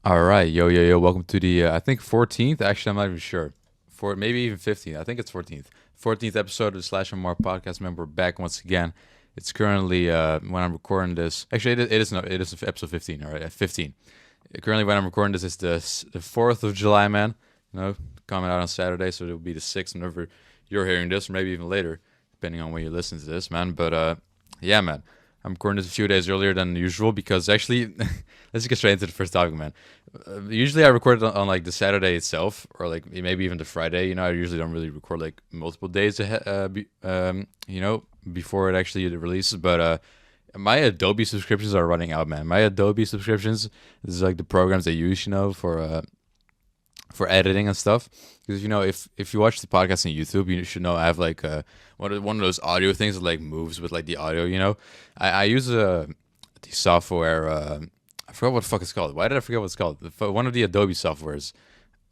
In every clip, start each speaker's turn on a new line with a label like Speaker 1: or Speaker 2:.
Speaker 1: All right, yo, yo, yo. Welcome to the I think 14th. Actually, I'm not even sure. For maybe even 15th. I think it's 14th. 14th episode of the SlashMMR podcast. Remember, we're back once again. It's currently when I'm recording this. Actually, it is episode 15. All right, at 15. Currently, when I'm recording this, it's the 4th of July, man. Coming out on Saturday, so it'll be the 6th whenever you're hearing this, or maybe even later, depending on when you listen to this, man. But yeah, man. I'm recording this a few days earlier than usual because actually, let's get straight into the first topic, man. Usually I record it on like the Saturday itself, or like maybe even the Friday. I usually don't really record like multiple days ahead, before it actually releases. But my Adobe subscriptions are running out, man. My Adobe subscriptions, this is like the programs I use, for editing and stuff. Because if you watch the podcast on YouTube, you should know I have like one of those audio things that like moves with like the audio. I use the software. I forgot what the fuck it's called. Why did I forget what it's called? One of the Adobe softwares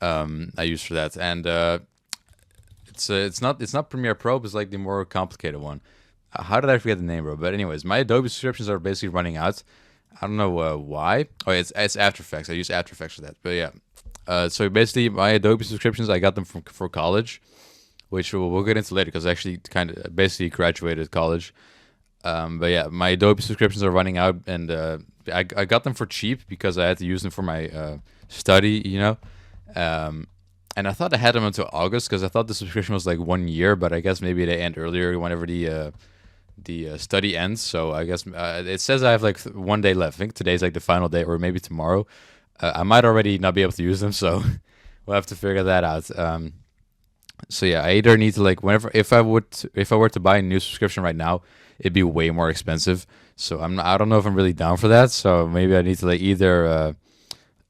Speaker 1: I use for that, and it's not Premiere Pro, but it's like the more complicated one. How did I forget the name, bro? But anyways, my Adobe subscriptions are basically running out. I don't know why. Oh, it's After Effects. I use After Effects for that. But yeah, so basically, my Adobe subscriptions, I got them for college, which we'll get into later because I actually kind of basically graduated college. But yeah, my Adobe subscriptions are running out, and I got them for cheap because I had to use them for my study, and I thought I had them until August because I thought the subscription was like 1 year, but I guess maybe they end earlier whenever the study ends. So I guess it says I have like one day left. I think today's like the final day, or maybe tomorrow. I might already not be able to use them, so we'll have to figure that out. So yeah, I either need to like whenever if I were to buy a new subscription right now, it'd be way more expensive. So I don't know if I'm really down for that. So maybe I need to like either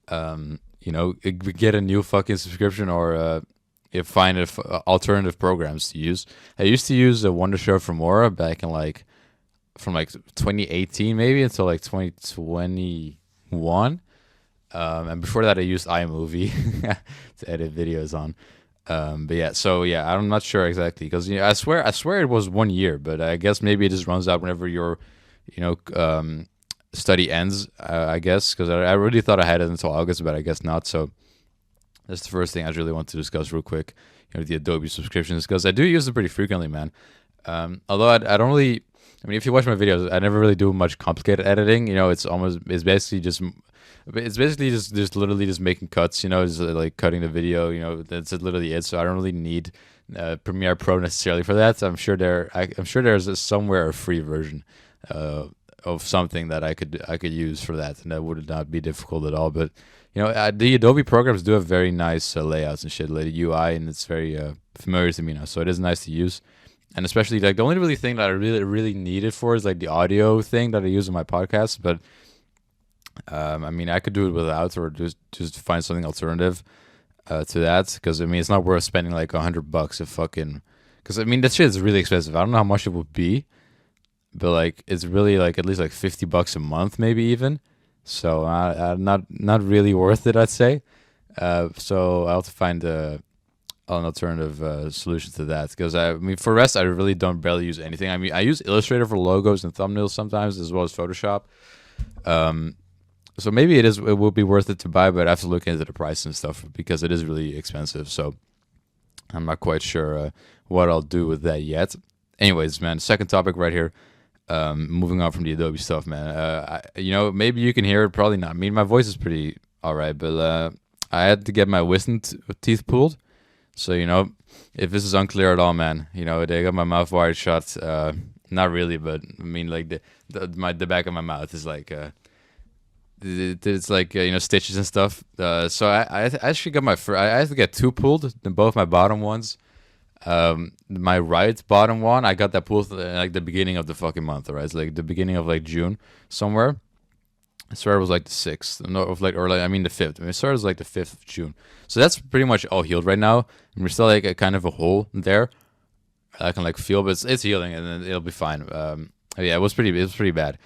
Speaker 1: get a new fucking subscription or find alternative programs to use. I used to use a Wondershare for Mora back in like from like 2018 maybe until like 2021. And before that, I used iMovie to edit videos on. But yeah, so yeah, I'm not sure exactly because I swear it was 1 year, but I guess maybe it just runs out whenever your, study ends. I guess because I really thought I had it until August, but I guess not. So that's the first thing I really want to discuss real quick. The Adobe subscriptions because I do use them pretty frequently, man. Although I don't really. I mean, if you watch my videos, I never really do much complicated editing. It's basically just literally just making cuts. Just like cutting the video. That's literally it. So I don't really need Premiere Pro necessarily for that. So I'm sure there's somewhere a free version of something that I could use for that, and that would not be difficult at all. But the Adobe programs do have very nice layouts and shit, like the UI, and it's very familiar to me now. So it is nice to use. And especially like the only really thing that I really need it for is like the audio thing that I use in my podcast. But I mean, I could do it without, or just find something alternative to that. Because I mean, it's not worth spending like $100 a fucking. Because I mean, that shit is really expensive. I don't know how much it would be, but like it's really like at least like $50 a month, maybe even. So not really worth it, I'd say. So I'll have to find an alternative solution to that because I mean for the rest I really don't barely use anything. I mean I use Illustrator for logos and thumbnails sometimes as well as Photoshop. So maybe it will be worth it to buy, but I have to look into the price and stuff because it is really expensive. So I'm not quite sure what I'll do with that yet. Anyways, man, second topic right here. Moving on from the Adobe stuff, man. Maybe you can hear it, probably not. I mean, my voice is pretty alright, but I had to get my wisdom teeth pulled. So, if this is unclear at all, man, they got my mouth wired shut. Not really, but I mean, like the back of my mouth is like, it's like, stitches and stuff. So I actually got I had to get two pulled, both my bottom ones. My right bottom one, I got that pulled like the beginning of the fucking month, right? It's like the beginning of like June somewhere. I swear it was like the 6th, no, I mean the 5th. I swear it was like the 5th of June. So that's pretty much all healed right now. And we're still like a kind of a hole there. I can like feel, but it's healing and then it'll be fine. Yeah, it was pretty bad.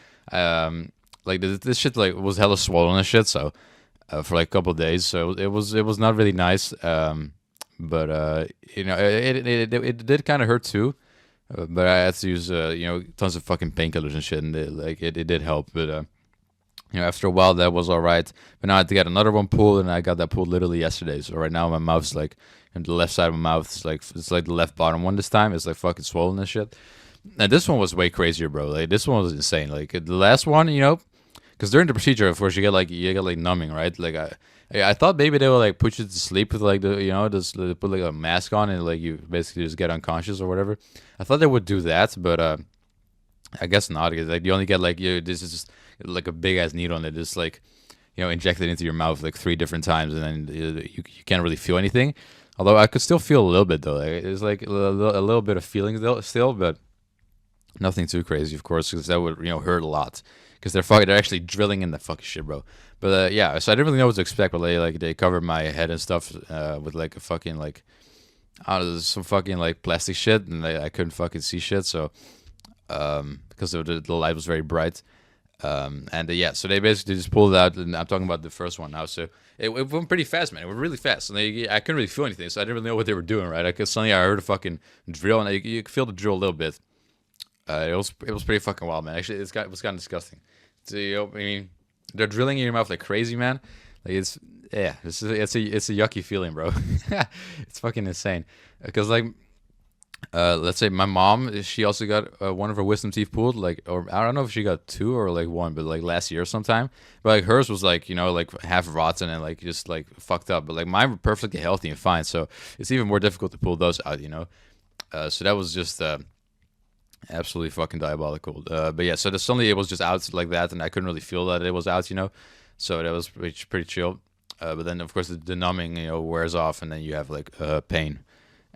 Speaker 1: Like this shit like was hella swollen and shit. So for like a couple of days, so it was not really nice. But it did kind of hurt too. But I had to use tons of fucking painkillers and shit, and it did help. But After a while that was all right, but now I had to get another one pulled, and I got that pulled literally yesterday. So right now my mouth's like, and the left side of my mouth is like, it's like the left bottom one this time. It's like fucking swollen and shit. And this one was way crazier, bro. Like this one was insane. Like the last one, because during the procedure, of course, you get like numbing, right? Like I thought maybe they would like put you to sleep with like just they put like a mask on and like you basically just get unconscious or whatever. I thought they would do that, but I guess not. Because like you only get like this is just like a big ass needle and it just like injected into your mouth like 3 different times and then you can't really feel anything. Although I could still feel a little bit though. Like, it's like a little bit of feeling still, but nothing too crazy, of course, because that would hurt a lot. Because they're actually drilling in the fucking shit, bro. But yeah, so I didn't really know what to expect. But they covered my head and stuff with like a fucking like I don't know, some fucking like plastic shit, and I couldn't fucking see shit. So because the light was very bright. And yeah, so they basically just pulled it out, and I'm talking about the first one now. So it went pretty fast, man. It went really fast, and I couldn't really feel anything, so I didn't really know what they were doing, right? Because suddenly I heard a fucking drill, and you could feel the drill a little bit. It was pretty fucking wild, man. Actually, it was kind of disgusting. So, I mean, they're drilling in your mouth like crazy, man. Like it's a yucky feeling, bro. It's fucking insane. Because like let's say my mom, she also got one of her wisdom teeth pulled, like, or I don't know if she got two or like one, but like last year sometime. But like hers was like like half rotten and like just like fucked up. But like mine were perfectly healthy and fine, so it's even more difficult to pull those out. So that was just absolutely fucking diabolical. But yeah, so suddenly it was just out like that, and I couldn't really feel that it was out. So that was pretty chill. But then of course the numbing wears off, and then you have like pain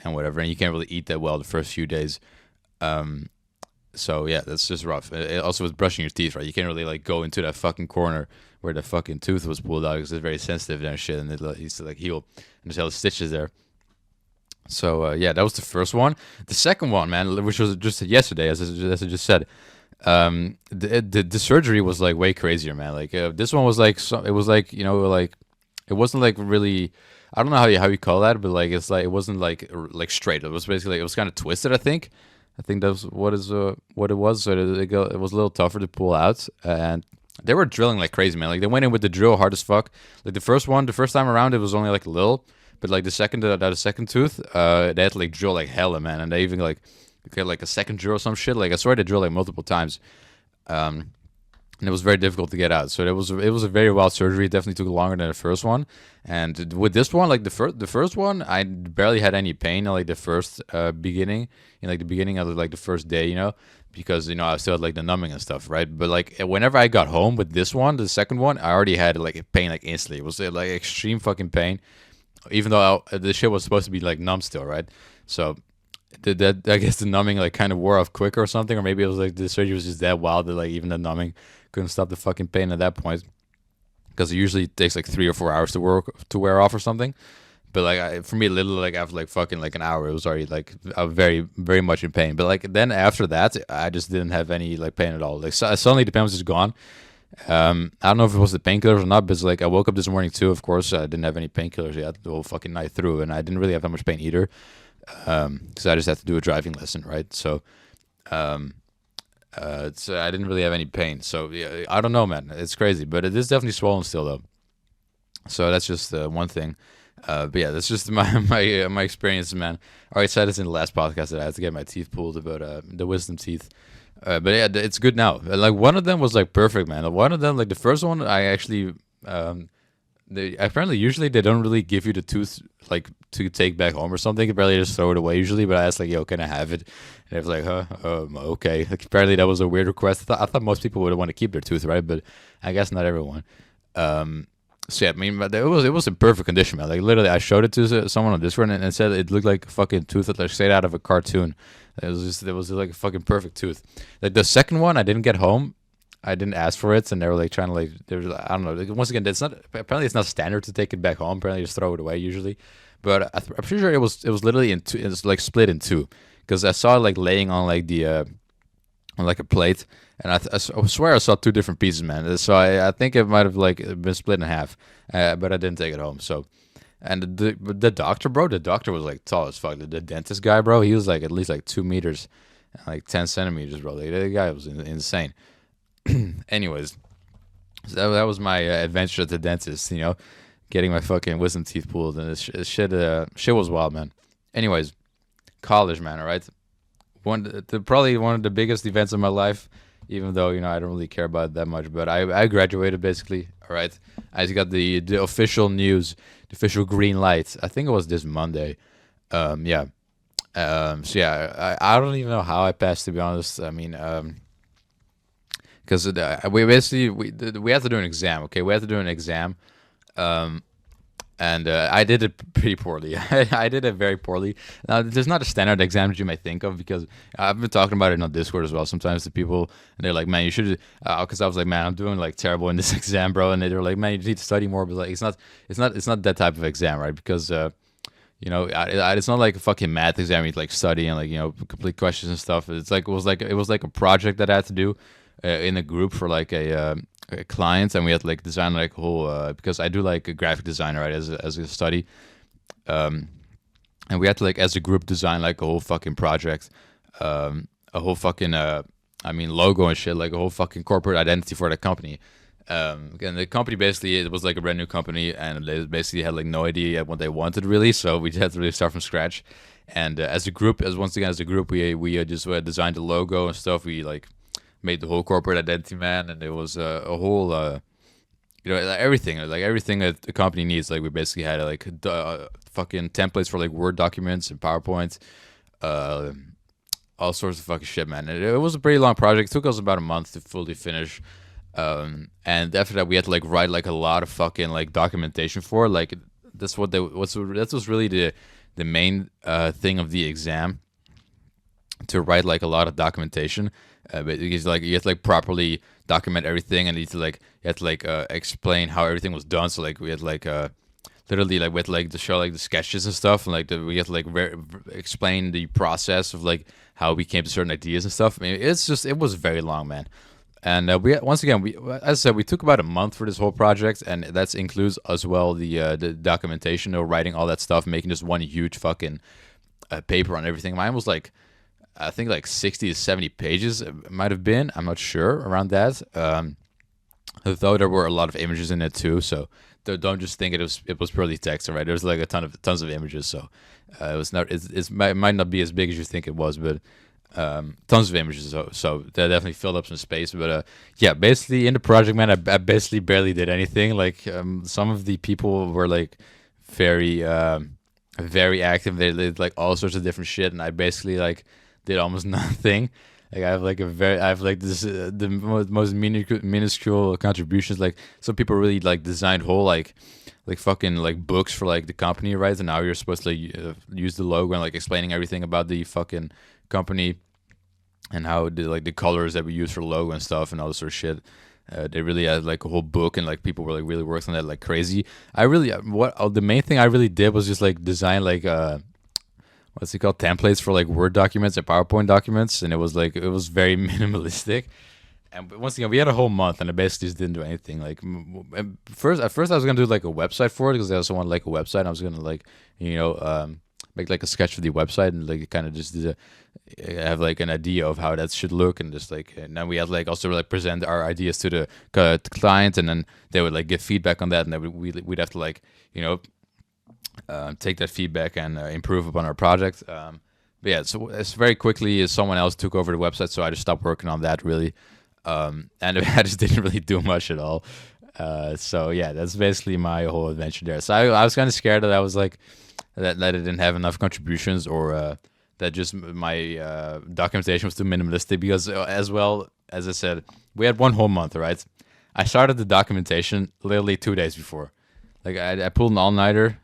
Speaker 1: and whatever, and you can't really eat that well the first few days. So yeah, that's just rough. Also with brushing your teeth, right? You can't really like go into that fucking corner where the fucking tooth was pulled out because it's very sensitive and shit, and it used to like heal and just have the stitches there. So yeah, that was the first one. The second one, man, which was just yesterday, as I just said, the surgery was like way crazier, man. Like this one was like it was like like it wasn't like really. I don't know how you call that, but like it's like it wasn't like straight. It was basically it was kind of twisted. I think that was what it was. So it was a little tougher to pull out, and they were drilling like crazy, man. Like they went in with the drill hard as fuck. Like the first time around, it was only like a little, but like the second tooth, they had to like drill like hella, man. And they even like get like a second drill or some shit. Like I swear they drilled like multiple times. And it was very difficult to get out. So it was a very wild surgery. It definitely took longer than the first one. And with this one, like the first one, I barely had any pain. Like the first beginning, in like the beginning of like the first day, because I still had like the numbing and stuff, right? But like whenever I got home with this one, the second one, I already had like pain like instantly. It was like extreme fucking pain, even though the shit was supposed to be like numb still, right? So that I guess the numbing like kind of wore off quicker or something, or maybe it was like the surgery was just that wild that like even the numbing couldn't stop the fucking pain at that point, because it usually takes like 3 or 4 hours to wear off or something. But like for me, literally like after like fucking like an hour, it was already like very very much in pain. But like then after that, I just didn't have any like pain at all. Like suddenly the pain was just gone. I don't know if it was the painkillers or not, but it's like I woke up this morning too. Of course, I didn't have any painkillers yet the whole fucking night through, and I didn't really have that much pain either, because I just had to do a driving lesson, right? So. I didn't really have any pain, so yeah, I don't know, man. It's crazy, but it is definitely swollen still, though. So that's just one thing. But yeah, that's just my experience, man. I already said this in the last podcast that I had to get my teeth pulled about the wisdom teeth. But yeah, it's good now. Like one of them was like perfect, man. One of them, like the first one, I actually they apparently usually they don't really give you the tooth like to take back home or something. Apparently they just throw it away usually. But I asked like, yo, can I have it? And I was like, huh, okay. Like apparently that was a weird request. I thought most people would want to keep their tooth, right? But I guess not everyone. So yeah, I mean, but it was in perfect condition, man. Like literally, I showed it to someone on Discord and said it looked like a fucking tooth that like straight out of a cartoon. It was like a fucking perfect tooth. Like the second one, I didn't get home. I didn't ask for it, and they were like trying to like I don't know. Like, once again, apparently it's not standard to take it back home. Apparently, you just throw it away usually. But I'm pretty sure it was literally in two. It's like split in two, because I saw it like laying on like the on like a plate, and I swear I saw two different pieces, man. So I think it might have like been split in half, but I didn't take it home. So. And the doctor, bro, the doctor was like tall as fuck. The dentist guy, bro, he was like at least like 2 meters, like 10 centimeters, bro. Like, the guy was insane. Anyways, So that was my adventure at the dentist. Getting my fucking wisdom teeth pulled, and shit was wild, man. Anyways, college, man. All right, probably one of the biggest events of my life. Even though I don't really care about it that much, but I graduated basically. All right, I just got the official news, the official green light. I think it was this Monday. Yeah. So yeah, I don't even know how I passed, to be honest. I mean, because we basically we had to do an exam. Okay, we had to do an exam. Um, and I did it pretty poorly. I did it very poorly. Now, there's not a standard exam that you might think of, because I've been talking about it on Discord as well. Sometimes to people, and they're like, "Man, you should," because I was like, "Man, I'm doing like terrible in this exam, bro," and they're like, "Man, you need to study more." But like, it's not that type of exam, right? Because it's not like a fucking math exam. You like study and like complete questions and stuff. It was like a project that I had to do in a group for like a client, and we had to like design like a whole because I do like a graphic design, right, as a study, um, and we had to like as a group design like a whole fucking project, a whole fucking logo and shit, like a whole fucking corporate identity for the company. And the company basically, it was like a brand new company, and they basically had like no idea what they wanted really, so we had to really start from scratch. And as a group, as a group, we just designed the logo and stuff. We like made the whole corporate identity, man, and it was a whole like, everything that the company needs. Like we basically had like fucking templates for like Word documents and PowerPoint, uh, all sorts of fucking shit, man. It was a pretty long project. It took us about a month to fully finish. And after that, we had to like write like a lot of fucking like documentation for like that was really the main thing of the exam, to write like a lot of documentation, but because like you have to like properly document everything, and you have to like explain how everything was done. So like we had like literally like with like to show like the sketches and stuff, and like we had to like explain the process of like how we came to certain ideas and stuff. I mean, it was very long, man. And we once again, as I said, we took about a month for this whole project, and that includes as well the documentation, or writing all that stuff, making just one huge fucking paper on everything. Mine was like, I think like 60 to 70 pages, it might have been. I'm not sure, around that. Though there were a lot of images in it too, so don't just think it was purely text. Right, there's like tons of images, so it was not might not be as big as you think it was, but tons of images, so that definitely filled up some space. But yeah, basically in the project, man, I basically barely did anything. Like some of the people were like very very active. They did like all sorts of different shit, and I basically like did almost nothing. Like I have like this the most minuscule contributions. Like some people really like designed whole like fucking like books for like the company, right? And now you're supposed to like, use the logo and like explaining everything about the fucking company, and how the colors that we use for the logo and stuff and all this sort of shit. They really had like a whole book, and like people were like really working on that like crazy. I really the main thing I really did was just like design like what's it called, templates for like Word documents and PowerPoint documents, and it was very minimalistic. And once again, we had a whole month, and I basically just didn't do anything. Like at first I was gonna do like a website for it, because I also wanted like a website. I was gonna like make like a sketch of the website, and like kind of just have like an idea of how that should look, and just like, and then we had like also like present our ideas to the client, and then they would like give feedback on that, and then we'd have to like take that feedback and improve upon our project. But yeah, so it's very quickly someone else took over the website, so I just stopped working on that really, and I just didn't really do much at all. So yeah, that's basically my whole adventure there. So I was kind of scared that I was like that I didn't have enough contributions, or that just my documentation was too minimalistic, because as well as I said, we had one whole month, right? I started the documentation literally 2 days before. Like I pulled an all-nighter,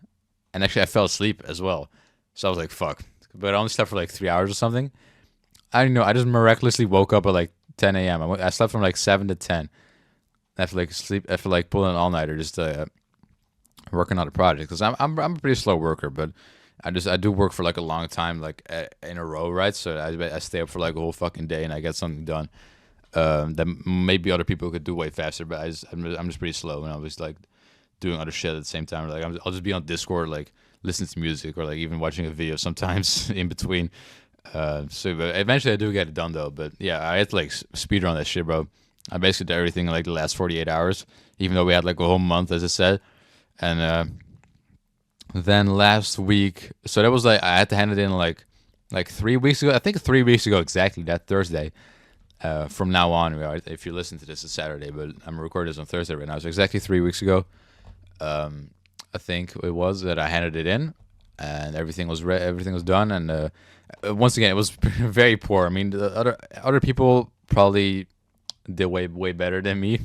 Speaker 1: and actually I fell asleep as well. So I was like, fuck. But I only slept for like 3 hours or something. I don't know. I just miraculously woke up at like 10 a.m. I slept from like 7 to 10. After like pulling an all-nighter, just working on a project. Because I'm a pretty slow worker, but I do work for like a long time, like in a row, right? So I stay up for like a whole fucking day, and I get something done. That maybe other people could do way faster, but I'm just pretty slow, and I was like doing other shit at the same time. Like I'll just be on Discord, like listening to music, or like even watching a video sometimes in between. But eventually I do get it done though. But yeah, I had to like speedrun that shit, bro. I basically did everything in like the last 48 hours, even though we had like a whole month, as I said. And then last week, so that was like I had to hand it in like 3 weeks ago. I think 3 weeks ago exactly, that Thursday. From now on, right, if you listen to this, it's Saturday, but I'm recording this on Thursday right now. So exactly 3 weeks ago, I think it was that I handed it in, and everything was done. And once again, it was very poor. I mean, the other people probably did way better than me.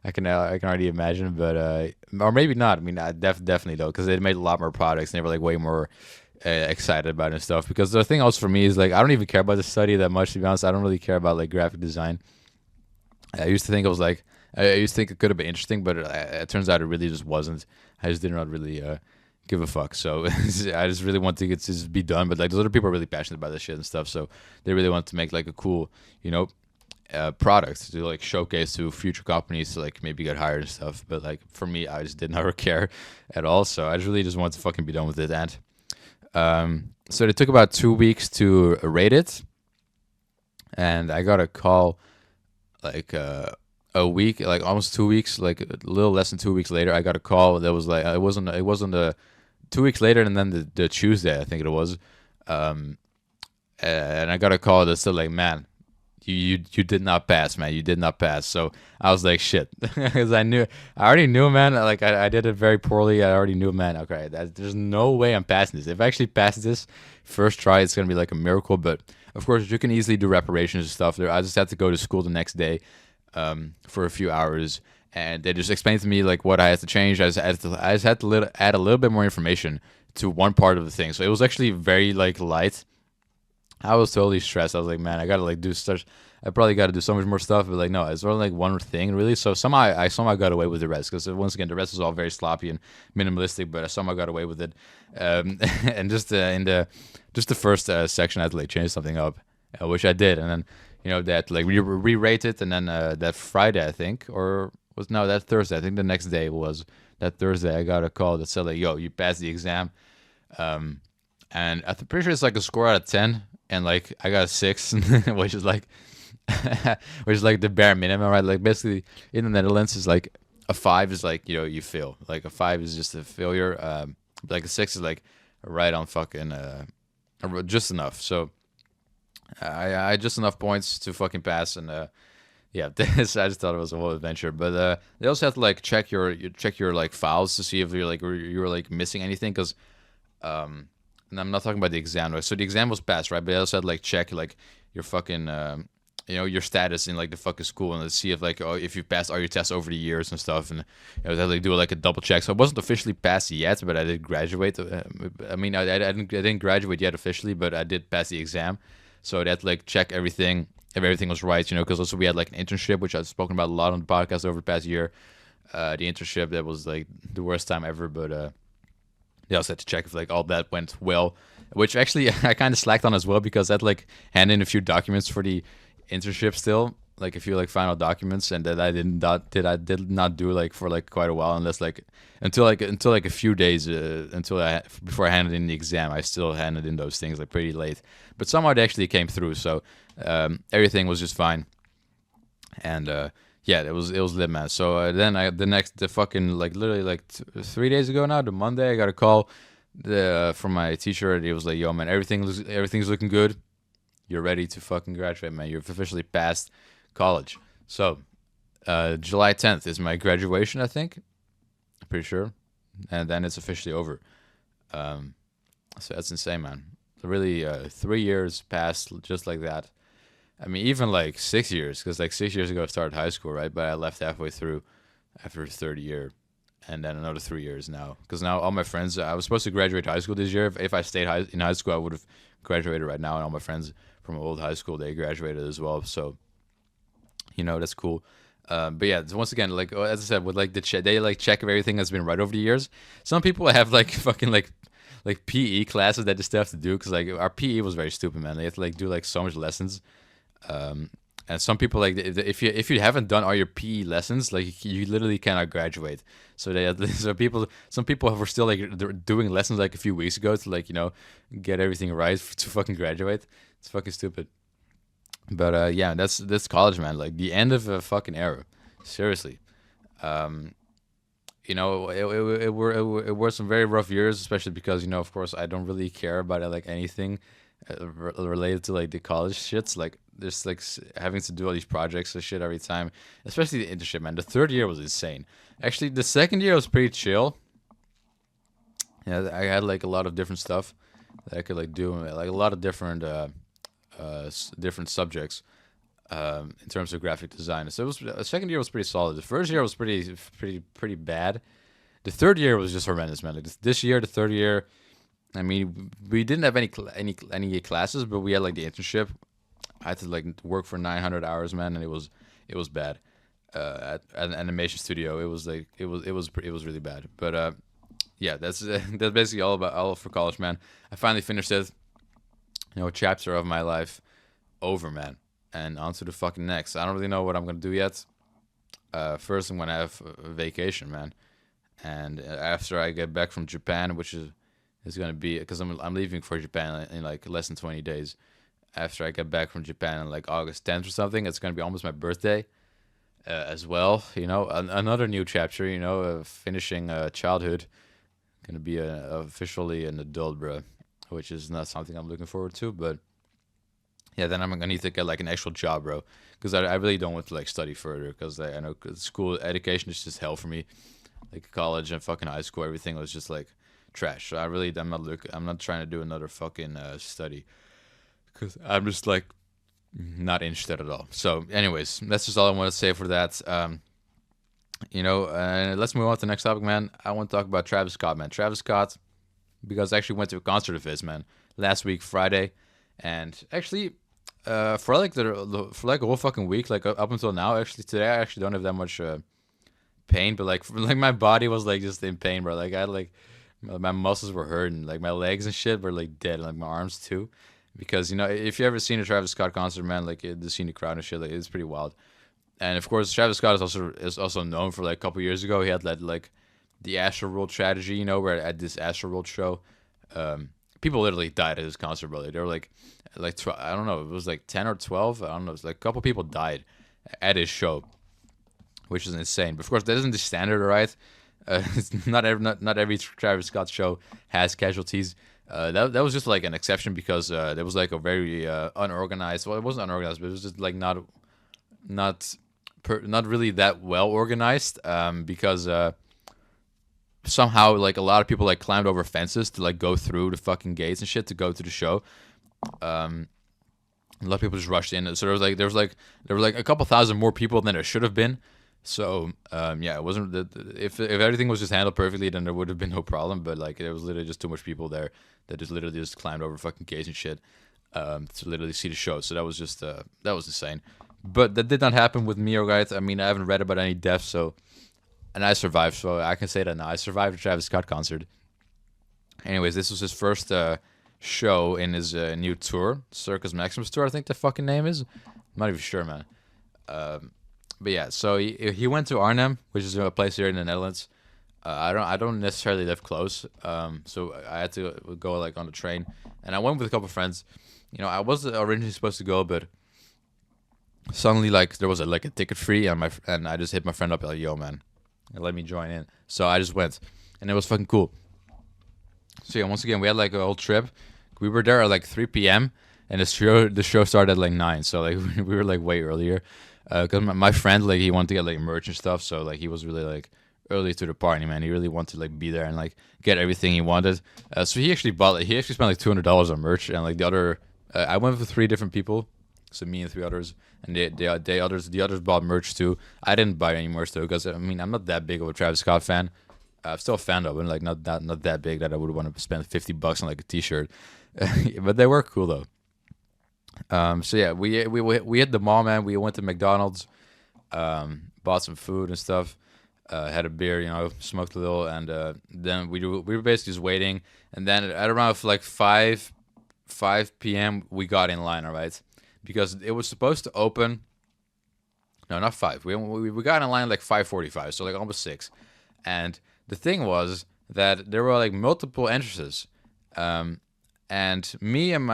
Speaker 1: I can already imagine, but or maybe not. I mean, definitely though, because they made a lot more products and they were like way more excited about it and stuff. Because the thing also for me is like I don't even care about the study that much, to be honest. I don't really care about like graphic design. I used to think it was like I used to think it could have been interesting, but it turns out it really just wasn't. I just did not really give a fuck. So I just really want to get to just be done. But like those other people are really passionate about this shit and stuff, so they really want to make like a cool, product to like showcase to future companies to like maybe get hired and stuff. But like for me, I just did not care at all. So I just really just wanted to fucking be done with it. And so it took about 2 weeks to rate it, and I got a call like a week, like almost 2 weeks, like a little less than 2 weeks later. I got a call that was like it wasn't 2 weeks later, and then the Tuesday I think it was, and I got a call that said like, man, you did not pass, man. You did not pass. So I was like, shit, because I already knew, man. Like I did it very poorly. I already knew, man. Okay, there's no way I'm passing this. If I actually pass this first try, it's gonna be like a miracle. But of course, you can easily do reparations and stuff. There, I just had to go to school the next day, for a few hours, and they just explained to me like what I had to change. I just had to add a little bit more information to one part of the thing. So it was actually very like light. I was totally stressed. I was like, man, I gotta like do such. I probably got to do so much more stuff, but like, no, it's only like one thing really. So I somehow got away with the rest because once again, the rest is all very sloppy and minimalistic, but I somehow got away with it. And just in the first section, I had to like change something up, which I did, and then that like re-rate it, and then that Friday I think, or was no that Thursday I think the next day was that Thursday I got a call that said like, yo, you passed the exam, and I'm pretty sure it's like a score out of 10. And like I got a 6, which is like, which is like the bare minimum, right? Like basically in the Netherlands, is like a 5 is like you fail. Like a 5 is just a failure. Like a 6 is like right on fucking just enough. So I had just enough points to fucking pass, and yeah, this I just thought it was a whole adventure. But they also have to like check your like files to see if you're like missing anything, because and I'm not talking about the exam, right? So the exam was passed, right? But I also had to like check like your fucking your status in like the fucking school, and let's see if like if you passed all your tests over the years and stuff, and I had to like do like a double check. So I wasn't officially passed yet, but I did graduate. I mean, I didn't graduate yet officially, but I did pass the exam. So I had to like check everything if everything was right, because also we had like an internship, which I've spoken about a lot on the podcast over the past year. The internship, that was like the worst time ever, but they also had to check if like all that went well, which actually I kind of slacked on as well, because I had to like hand in a few documents for the internship still, like a few like final documents, and that I did not do like for like quite a while, unless like until a few days before I handed in the exam. I still handed in those things like pretty late, but somehow it actually came through, so everything was just fine, and yeah, it was lit, man. So then the fucking like literally like 3 days ago now, the Monday, I got a call from my teacher, and he was like, "Yo, man, everything's looking good. You're ready to fucking graduate, man. You've officially passed college." So July 10th is my graduation, I think. I'm pretty sure, and then it's officially over. So that's insane, man. Really, 3 years passed just like that. I mean, even like 6 years, because like 6 years ago I started high school, right? But I left halfway through after the third year, and then another 3 years now. Because now all my friends, I was supposed to graduate high school this year. If I stayed in high school, I would have graduated right now, and all my friends from old high school, they graduated as well. So, that's cool. But yeah, once again, like as I said, with like they like check if everything has been right over the years. Some people have like fucking like PE classes that they still have to do, because like our PE was very stupid, man. They have to like do like so much lessons. And some people, like, if you haven't done all your PE lessons, like you literally cannot graduate. So some people were still like doing lessons like a few weeks ago to like get everything right to fucking graduate. It's fucking stupid. But yeah, that's college, man. Like the end of a fucking era. Seriously. Um, it were some very rough years, especially because of course, I don't really care about like anything related to like the college shits. Like there's like having to do all these projects and shit every time, especially the internship. Man, the third year was insane. Actually, the second year was pretty chill. Yeah, I had like a lot of different stuff that I could like do, like a lot of different different subjects in terms of graphic design. So it was the second year was pretty solid. The first year was pretty bad. The third year was just horrendous, man. Like this year, the third year, I mean, we didn't have any classes, but we had like the internship. I had to like work for 900 hours, man, and it was bad. At an animation studio, it was like it was really bad. But yeah, that's that's basically all for college, man. I finally finished it. A chapter of my life over, man, and on to the fucking next. I don't really know what I'm gonna do yet. First, I'm gonna have a vacation, man, and after I get back from Japan, which is gonna be because I'm leaving for Japan in like less than 20 days. After I get back from Japan in like August 10th or something, it's gonna be almost my birthday as well. Another new chapter. Finishing childhood. Gonna be officially an adult, bro, which is not something I'm looking forward to. But yeah, then I'm gonna need to get like an actual job, bro, because I really don't want to like study further because I know school education is just hell for me. Like college and fucking high school, everything was just like trash. So I'm not trying to do another fucking study because I'm just like not interested at all. So, anyways, that's just all I want to say for that. Let's move on to the next topic, man. I want to talk about Travis Scott, man. Travis Scott, because I actually went to a concert of his, man, last week, Friday. And actually, for like for like a whole fucking week, like up until now, actually, today I actually don't have that much pain, but like my body was like just in pain, bro. Like I had like my muscles were hurting, like my legs and shit were like dead, and like my arms too. Because if you ever seen a Travis Scott concert, man, like the scene the crowd and shit, like it's pretty wild. And of course, Travis Scott is also known for like a couple years ago. He had like the Astro World strategy, where at this Astro World show, people literally died at his concert, brother. They were I don't know, it was like 10 or 12. I don't know. It was like a couple people died at his show, which is insane. But of course, that isn't the standard, right? It's not every Travis Scott show has casualties. That was just like an exception because there was like a very unorganized. Well, it wasn't unorganized, but it was just like not not really that well organized. Because somehow like a lot of people like climbed over fences to like go through the fucking gates and shit to go to the show. A lot of people just rushed in, so there were like a couple thousand more people than there should have been. So yeah, it wasn't if everything was just handled perfectly, then there would have been no problem. But like there was literally just too much people there that just literally just climbed over fucking gates and shit to literally see the show. So that was just that was insane. But that did not happen with me, guys. I mean, I haven't read about any deaths, and I survived, so I can say that now. I survived the Travis Scott concert. Anyways, this was his first show in his new tour, Circus Maximus tour, I think the fucking name is. I'm not even sure, man. But yeah, so he went to Arnhem, which is a place here in the Netherlands. I don't necessarily live close, so I had to go like on the train, and I went with a couple of friends. I was originally supposed to go, but suddenly like there was a ticket free, and I just hit my friend up like, "Yo, man, let me join in." So I just went, and it was fucking cool. So yeah, once again, we had like a whole trip. We were there at like 3 p.m. and the show started at like 9. So like we were like way earlier. Because my friend like he wanted to get like merch and stuff, so like he was really like early to the party, man. He really wanted to like be there and like get everything he wanted. So he actually spent like $200 on merch, and like the other I went with 3 different people, so me and 3 others, and the others bought merch too. I didn't buy any merch though, because I mean I'm not that big of a Travis Scott fan. I'm still a fan of it, like not that big that I would want to spend $50 on like a T-shirt, but they were cool though. So yeah, we hit the mall, man. We went to McDonald's, bought some food and stuff, had a beer, smoked a little, and then we were basically just waiting. And then at around like 5 p.m. we got in line, all right, because it was supposed to open. No, not 5. We got in line like 5:45, so like almost 6. And the thing was that there were like multiple entrances, and me and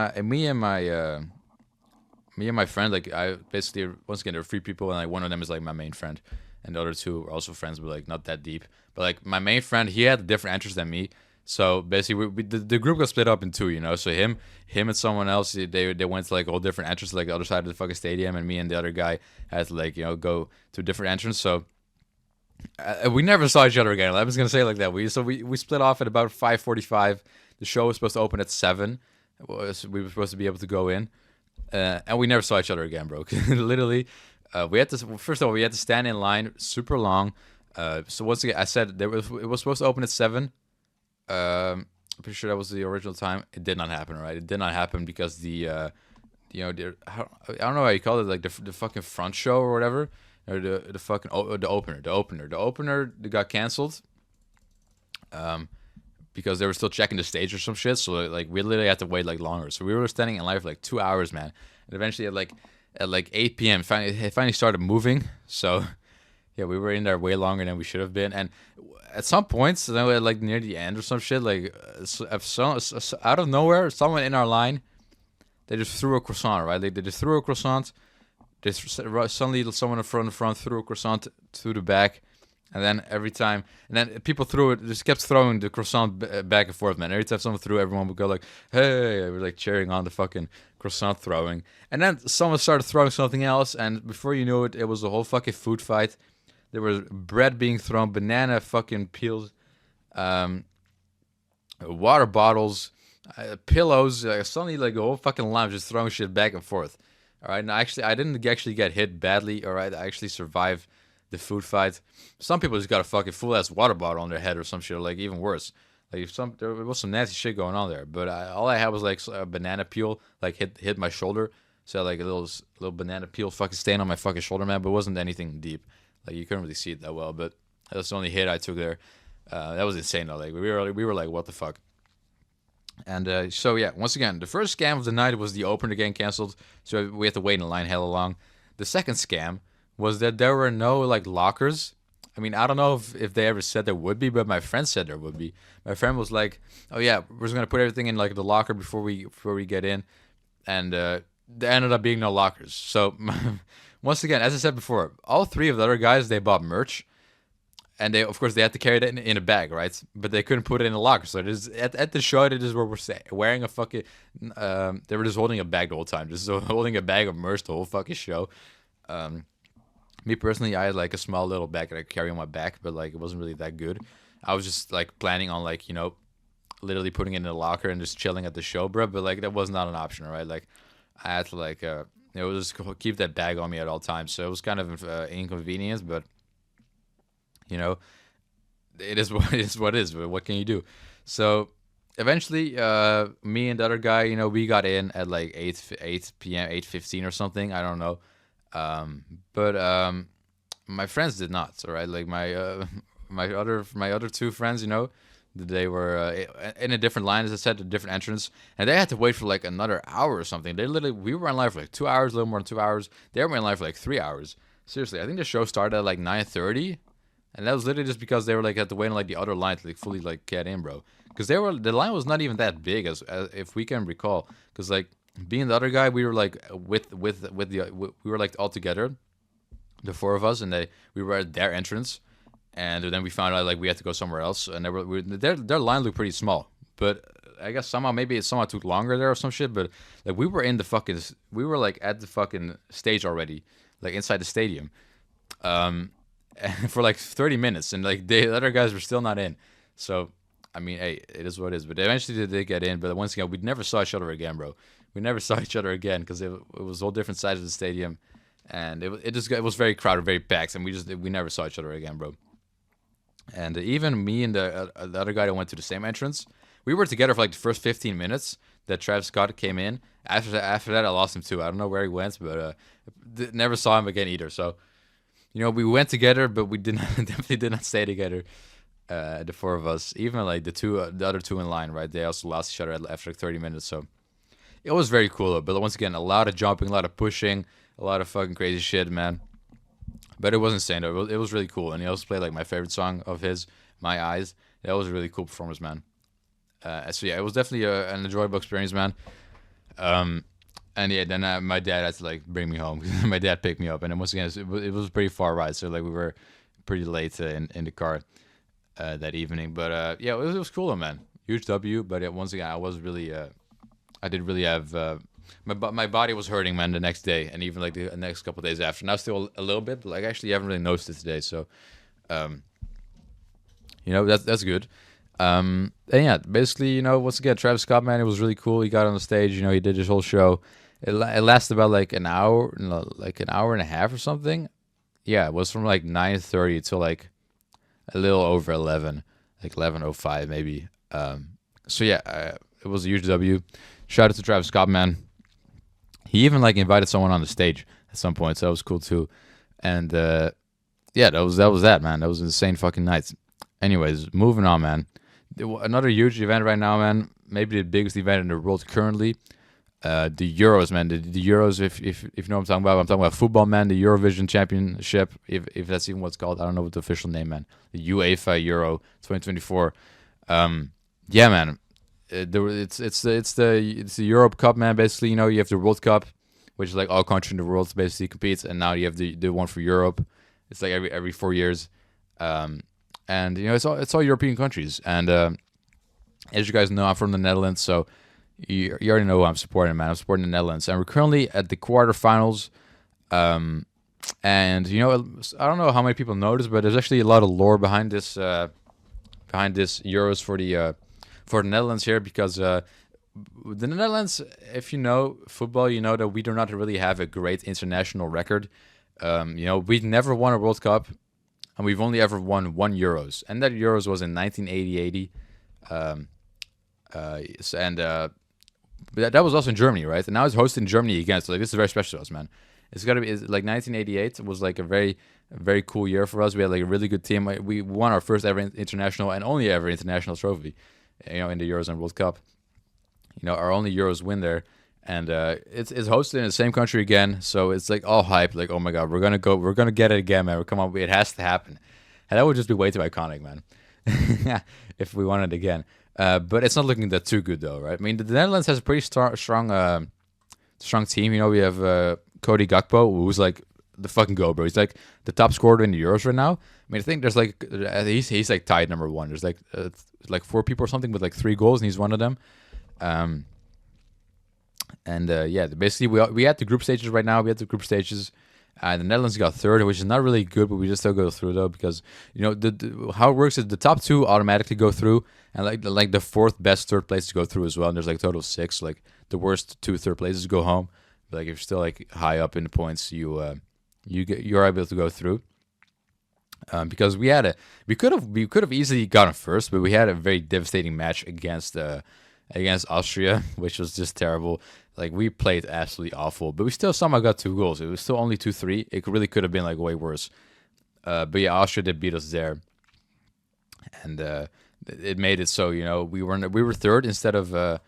Speaker 1: me and my friend, like I basically once again there are three people, and like one of them is like my main friend, and the other two are also friends, but like not that deep. But like my main friend, he had a different interest than me. So basically, the group got split up in two, you know. So him and someone else, they went to like all different entrances, like the other side of the fucking stadium, and me and the other guy had to like go to a different entrance. So we never saw each other again. I was gonna say it like that. We split off at about 5:45. The show was supposed to open at 7. We were supposed to be able to go in, and we never saw each other again, bro. Literally, we had to first of all we had to stand in line super long. So once again, I said it was supposed to open at 7. I'm pretty sure that was the original time. It did not happen, right? It did not happen because I don't know how you call it, like the fucking front show or whatever, or the fucking the opener got canceled. Because they were still checking the stage or some shit. So like we literally had to wait like longer. So we were standing in line for like 2 hours, man. And eventually at like 8 p.m. It finally started moving. So yeah, we were in there way longer than we should have been. And at some points, then like near the end or some shit, like out of nowhere, someone in our line, they just threw a croissant, right? They just threw a croissant. Suddenly someone in the front threw a croissant to the back. And then every time, and then people threw it, just kept throwing the croissant back and forth, man. Every time someone threw, everyone would go like, hey, we're like cheering on the fucking croissant throwing. And then someone started throwing something else, and before you knew it, it was a whole fucking food fight. There was bread being thrown, banana fucking peels, water bottles, pillows. Suddenly, like the whole fucking line just throwing shit back and forth. All right, now actually, I didn't actually get hit badly. All right, I actually survived the food fight. Some people just got a fucking full ass water bottle on their head or some shit, or like even worse. Like there was some nasty shit going on there. But all I had was like a banana peel, like hit my shoulder. So like a little banana peel fucking stain on my fucking shoulder, man. But it wasn't anything deep. Like you couldn't really see it that well. But that's the only hit I took there. That was insane though. Like we were like, what the fuck. And so yeah, once again, the first scam of the night was the opener getting canceled. So we had to wait in line hella long. The second scam was that there were no like lockers. I mean, I don't know if they ever said there would be, but my friend said there would be. My friend was like, "Oh yeah, we're just gonna put everything in like the locker before we get in," and there ended up being no lockers. So once again, as I said before, all three of the other guys they bought merch, and they of course they had to carry it in a bag, right? But they couldn't put it in a locker. So it is at the show. It is where we're wearing a fucking. They were just holding a bag the whole time, just holding a bag of merch the whole fucking show. Me personally, I had like a small little bag that I carry on my back, but like it wasn't really that good. I was just like planning on like literally putting it in a locker and just chilling at the show, bro. But like that was not an option, right? Like I had to like just keep that bag on me at all times. So it was kind of inconvenience, but it is what it is. What it is. But what can you do? So eventually, me and the other guy, we got in at like 8 p.m., 8:15 or something. I don't know. But my friends did not. All right, like my other two friends, they were in a different line, as I said, a different entrance, and they had to wait for like another hour or something. We were in line for like 2 hours, a little more than 2 hours. They were in line for like 3 hours. Seriously, I think the show started at like 9:30, and that was literally just because they were like had to wait on like the other line to like fully like get in, bro. Because the line was not even that big as if we can recall. Because like being the other guy, we were like we were like all together, the four of us, and we were at their entrance, and then we found out like we had to go somewhere else, and their line looked pretty small, but I guess maybe it somehow took longer there or some shit, but like we were like at the fucking stage already, like inside the stadium, for like 30 minutes, and like the other guys were still not in, so. I mean, hey, it is what it is. But eventually they did get in. But once again, we never saw each other again, bro. We never saw each other again because it was all different sides of the stadium, and it was very crowded, very packed, and we never saw each other again, bro. And even me and the other guy that went to the same entrance, we were together for like the first 15 minutes that Travis Scott came in. After that, I lost him too. I don't know where he went, but never saw him again either. So, we went together, but we definitely did not stay together. The four of us, even like the other two in line, right? They also lost each other after like 30 minutes. So it was very cool. But once again, a lot of jumping, a lot of pushing, a lot of fucking crazy shit, man. But it was insane. It was really cool. And he also played like my favorite song of his, "My Eyes." That was a really cool performance, man. So yeah, it was definitely an enjoyable experience, man. And And yeah, then my dad had to like bring me home. My dad picked me up, and then once again, it was a pretty far ride, so like we were pretty late in the car that evening. But yeah, it was cool, though, man. Huge W. But once again, I was really I did really have my body was hurting, man, the next day, and even like the next couple of days after. Now still a little bit, but like actually, I haven't really noticed it today. So um, that's good. And yeah, basically, once again, Travis Scott, man, it was really cool. He got on the stage, he did his whole show. It lasted about like an hour, like an hour and a half or something. Yeah, it was from like 9:30 till like a little over 11, like 11:05 maybe. So yeah, it was a huge W. Shout out to Travis Scott, man. He even like invited someone on the stage at some point, so that was cool too. And yeah, that was that, man. That was an insane fucking night. Anyways, moving on, man. Another huge event right now, man. Maybe the biggest event in the world currently. The Euros, man. The Euros, if you know what I'm talking about football, man. The Eurovision Championship, if that's even what's called. I don't know what the official name, man. The UEFA Euro 2024. Yeah, man. It's the Europe Cup, man. Basically, you have the World Cup, which is like all countries in the world basically compete, and now you have the one for Europe. It's like every 4 years. And it's all European countries. And as you guys know, I'm from the Netherlands, so you already know who I'm supporting, man. I'm supporting the Netherlands, and we're currently at the quarterfinals. And I don't know how many people know this, but there's actually a lot of lore behind this Euros for the Netherlands here, because the Netherlands, if you know football, you know that we do not really have a great international record. We've never won a World Cup, and we've only ever won one Euros, and that Euros was in 1980. But that was also in Germany, right? And now it's hosted in Germany again, so like this is very special to us, man. It's gotta be like 1988 was like a very, very cool year for us. We had like a really good team. We won our first ever international and only ever international trophy, in the Euros and World Cup. Our only Euros win there, and it's hosted in the same country again. So it's like all hype, like, oh my god, we're gonna get it again, man. Come on, it has to happen, and that would just be way too iconic, man. If we won it again. But it's not looking that too good, though, right? I mean, the Netherlands has a pretty strong team. We have Cody Gakpo, who's like the fucking go, bro. He's like the top scorer in the Euros right now. I mean, I think there's like he's like tied number one. There's like four people or something with like 3 goals, and he's one of them. Yeah, basically we had the group stages right now. We had the group stages. The Netherlands got third, which is not really good, but we just still go through though, because how it works is the top 2 automatically go through, and like the 4th best third place go through as well. And there's like a total of 6. Like the worst 2 third places go home. But like if you're still like high up in the points, you're able to go through. Because we could have easily gotten first, but we had a very devastating match against Austria, which was just terrible. Like we played absolutely awful, but we still somehow got 2 goals. It was still only 2-3. It really could have been like way worse. But yeah, Austria did beat us there, and it made it so we were third instead of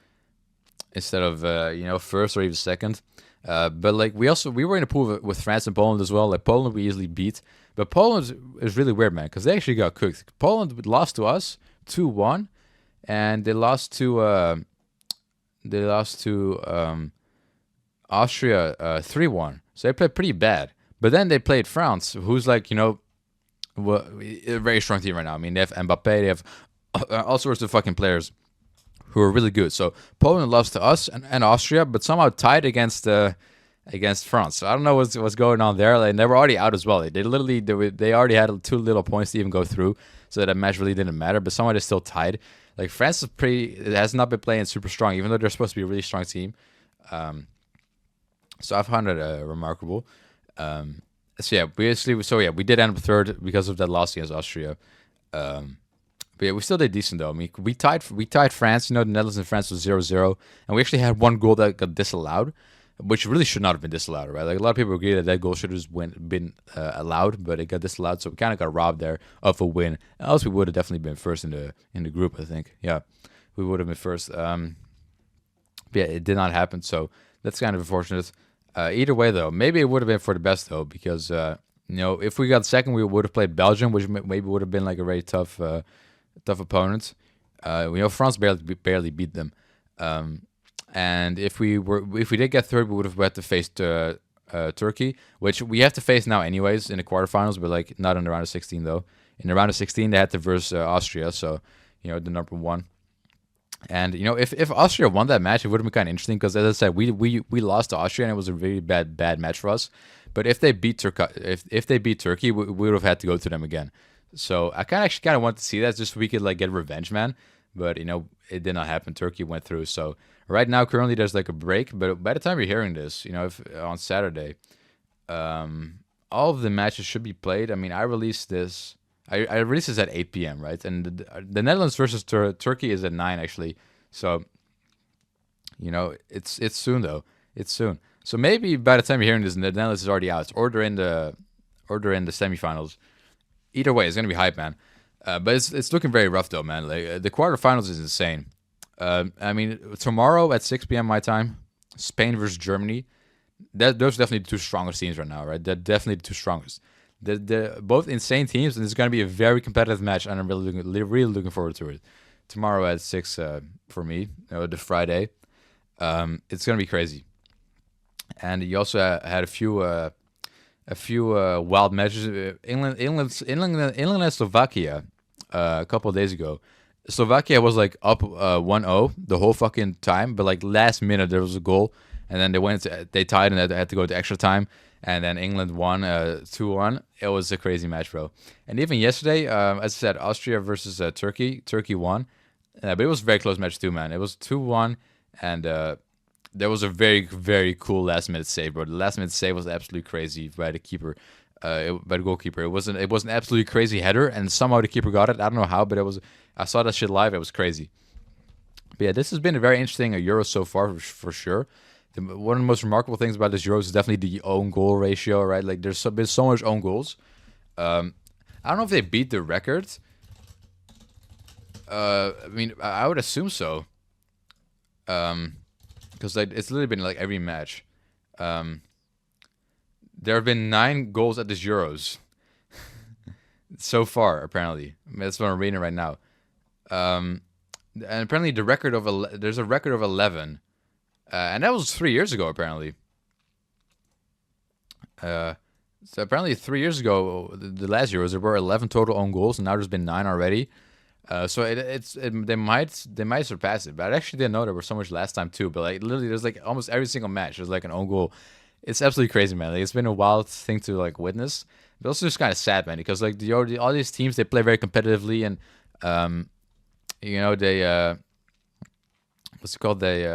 Speaker 1: first or even second. But like we were in a pool with France and Poland as well. Like Poland we easily beat, but Poland is really weird, man, because they actually got cooked. Poland lost to us 2-1, and they lost to Austria 3-1. So they played pretty bad. But then they played France, who's like a very strong team right now. I mean, they have Mbappe, they have all sorts of fucking players who are really good. So Poland lost to us and Austria, but somehow tied against France. So I don't know what's going on there. Like, they were already out as well. They already had 2 little points to even go through, so that match really didn't matter. But somehow they still tied. Like France has not been playing super strong, even though they're supposed to be a really strong team. So I found it remarkable. So yeah, we did end up third because of that loss against Austria. But yeah, we still did decent though. I mean, we tied France. The Netherlands and France was 0-0, and we actually had 1 goal that got disallowed, which really should not have been disallowed, right? Like a lot of people agree that goal should have been allowed, but it got disallowed, so we kind of got robbed there of a win. Else we would have definitely been first in the group, I think. Yeah, we would have been first. But yeah, it did not happen, so that's kind of unfortunate. Either way, though, maybe it would have been for the best, though, because if we got second, we would have played Belgium, which maybe would have been like a very tough opponent. France barely beat them. And if we did get third, we would have had to face Turkey, which we have to face now anyways in the quarterfinals, but like not in the round of 16 though. In the round of 16, they had to verse Austria, so the number one. And if Austria won that match, it would have been kind of interesting because, as I said, we lost to Austria and it was a really bad match for us. But if they beat if they beat Turkey, we would have had to go to them again. So I kind of want to see that just so we could like get revenge, man. But it did not happen. Turkey went through. So right now, currently, there's like a break. But by the time you're hearing this, if on Saturday, all of the matches should be played. I mean, I released this. I released this at 8 p.m. right, and the Netherlands versus Turkey is at 9 actually. So it's soon though. It's soon. So maybe by the time you're hearing this, the Netherlands is already out, or they're in the semifinals. Either way, it's gonna be hype, man. But it's looking very rough though, man. Like the quarterfinals is insane. I mean, tomorrow at 6 p.m. my time, Spain versus Germany. Those are definitely the two strongest teams right now, right? They're definitely the two strongest. They're both insane teams, and it's going to be a very competitive match, and I'm really looking forward to it. Tomorrow at 6 for me, the Friday. It's going to be crazy. And you also had a few wild matches. England and Slovakia a couple of days ago. Slovakia was like up 1-0 the whole fucking time, but like last minute there was a goal, and then they tied and they had to go to extra time. And then England won 2-1. It was a crazy match, bro. And even yesterday, as I said, Austria versus Turkey. Turkey won. But it was a very close match too, man. It was 2-1. And there was a very, very cool last-minute save, bro. The last-minute save was absolutely crazy by the keeper, by the goalkeeper. It was an absolutely crazy header, and somehow the keeper got it. I don't know how, but I saw that shit live. It was crazy. But yeah, this has been a very interesting Euro so far, for sure. One of the most remarkable things about this Euros is definitely the own goal ratio, right? Like, there's been so much own goals. I don't know if they beat the record. I mean, I would assume so. Because like, it's literally been like every match. There have been 9 goals at this Euros so far. Apparently, I mean, that's what I'm reading right now. And apparently, there's a record of 11. And that was 3 years ago, apparently. So apparently 3 years ago, the last Euros, there were 11 total own goals, and now there's been 9 already. So they might surpass it. But I actually didn't know there were so much last time too. But like literally, there's like almost every single match there's like an own goal. It's absolutely crazy, man. Like, it's been a wild thing to like witness. But also just kind of sad, man, because like all these teams, they play very competitively, and they what's it called? They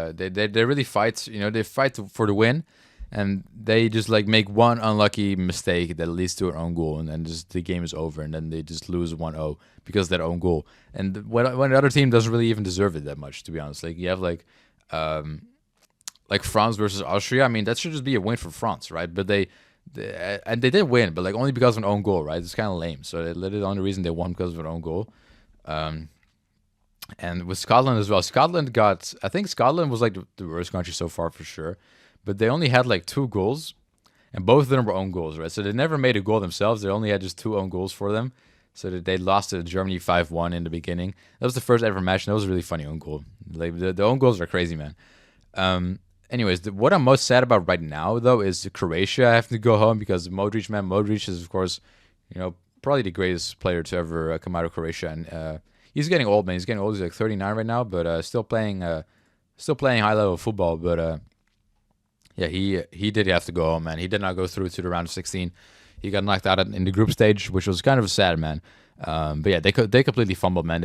Speaker 1: really fight. They fight for the win, and they just like make one unlucky mistake that leads to an own goal, and then just the game is over, and then they just lose 1-0 because of that own goal. And when the other team doesn't really even deserve it that much, to be honest. Like, you have like France versus Austria. I mean, that should just be a win for France, right? But they did win, but like only because of an own goal, right? It's kind of lame. So the only reason they won because of an own goal. And with Scotland as well, I think Scotland was like the worst country so far for sure, but they only had like 2 goals, and both of them were own goals, right? So they never made a goal themselves. They only had just 2 own goals for them. So that they lost to Germany 5-1 in the beginning. That was the first ever match, and that was a really funny own goal. Like the own goals are crazy, man. Anyways, what I'm most sad about right now though is Croatia having to go home because Modric is of course, probably the greatest player to ever come out of Croatia, and he's getting old, man. He's getting old. He's like 39 right now, but still playing high level football. But yeah, he did have to go home, man. He did not go through to the round of 16. He got knocked out in the group stage, which was kind of sad, man. But yeah, they completely fumbled, man.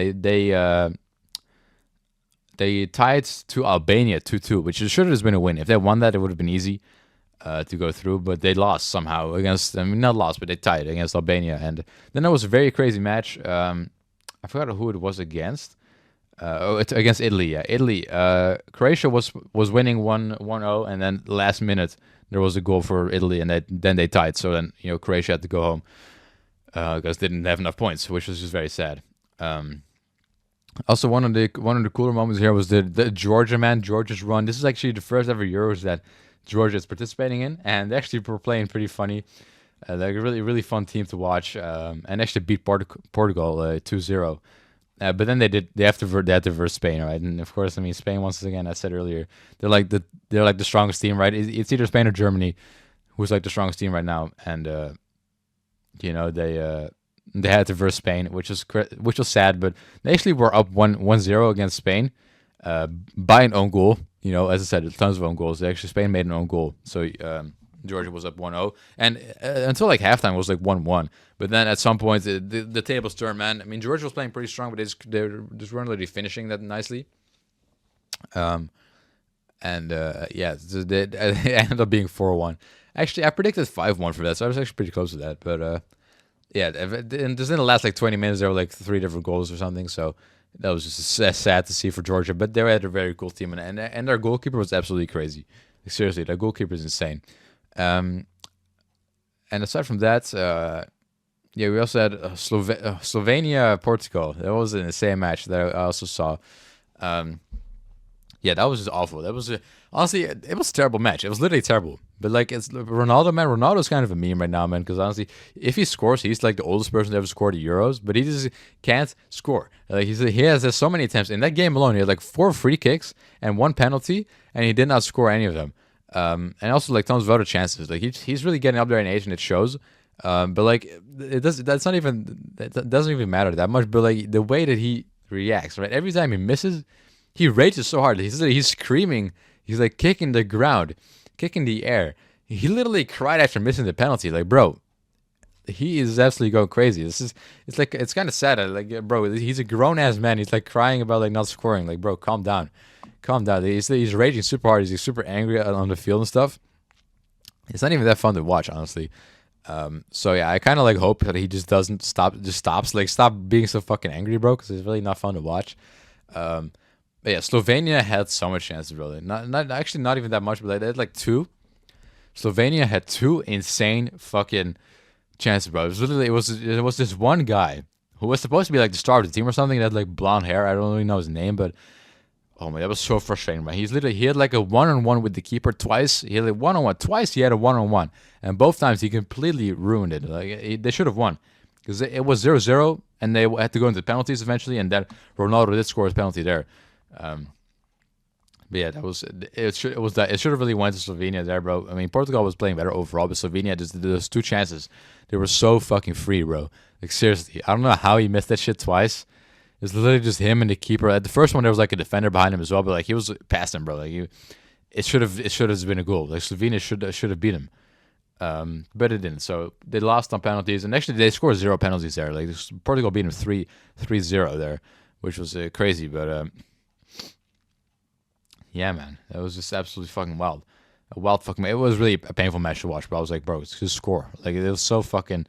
Speaker 1: They tied to Albania 2-2, which should have been a win. If they won that, it would have been easy to go through. But they lost somehow against. I mean, not lost, but they tied against Albania, and then that was a very crazy match. I forgot who it was against. It's against Italy. Yeah, Italy. Croatia was winning 1-0, and then last minute there was a goal for Italy, and then they tied. So then Croatia had to go home because they didn't have enough points, which was just very sad. Also, one of the cooler moments here was the Georgia, man. Georgia's run. This is actually the first ever Euros that Georgia is participating in, and they actually were playing pretty funny. Like a really, really fun team to watch, and actually beat Portugal 2-0. But then they had to verse Spain, right? And of course, I mean, Spain, once again, I said earlier, they're like the strongest team, right? It's either Spain or Germany who's like the strongest team right now, and you know, they had to verse Spain, which was sad, but they actually were up 1-0 against Spain by an own goal. You know, as I said, tons of own goals. Actually, Spain made an own goal, so Georgia was up 1-0, and until like halftime it was like 1-1. But then at some point the tables turned, man. I mean, Georgia was playing pretty strong, but they just weren't really finishing that nicely. And yeah, it ended up being 4-1. Actually, I predicted 5-1 for that, so I was actually pretty close to that. But yeah, and just in the last like 20 minutes, there were like 3 different goals or something. So that was just sad to see for Georgia. But they had a very cool team, and their goalkeeper was absolutely crazy. Like, seriously, that goalkeeper is insane. And aside from that, yeah, we also had Slovenia, Portugal. That was an insane match that I also saw. Yeah, that was just awful. That was honestly, it was a terrible match. It was literally terrible. But like, it's Ronaldo, man. Ronaldo's kind of a meme right now, man. Because honestly, if he scores, he's like the oldest person to ever score the Euros. But he just can't score. Like he has so many attempts in that game alone. He had like 4 free kicks and 1 penalty, and he did not score any of them. And also like tons of other chances. Like he's really getting up there in age, and it shows. But like it does. That's not even. That doesn't even matter that much. But like the way that he reacts, right? Every time he misses, he rages so hard. He's screaming. He's like kicking the ground, kicking the air. He literally cried after missing the penalty. Like, bro, he is absolutely going crazy. It's kind of sad. Like, bro, he's a grown ass man. He's like crying about like not scoring. Like, bro, calm down. Calm down. He's raging super hard. He's super angry on the field and stuff. It's not even that fun to watch, honestly. So yeah, I kind of like hope that he just doesn't stop. Just stops. Like, stop being so fucking angry, bro. Because it's really not fun to watch. But yeah, Slovenia had so much chances, really. Not even that much, but they had like 2. Slovenia had 2 insane fucking chances, bro. It was literally it was this one guy who was supposed to be like the star of the team or something. That had like blonde hair. I don't really know his name, but oh man, that was so frustrating, man. He had like a 1-on-1 with the keeper twice. He had like 1-on-1 twice. He had a 1-on-1, and both times he completely ruined it. Like they should have won because it was 0-0, and they had to go into penalties eventually, and then Ronaldo did score his penalty there. But yeah, it should have really went to Slovenia there, bro. I mean, Portugal was playing better overall, but Slovenia just those 2 chances, they were so fucking free, bro. Like seriously, I don't know how he missed that shit twice. It's literally just him and the keeper. At the first one, there was like a defender behind him as well, but like he was past him, bro. Like it should have been a goal. Like Slovenia should have beat him, but it didn't. So they lost on penalties, and actually they scored 0 penalties there. Like Portugal beat him 3-0 there, which was crazy, but. Yeah, man, that was just absolutely fucking wild. A wild fucking. It was really a painful match to watch, but I was like, bro, it's just score. Like it was so fucking.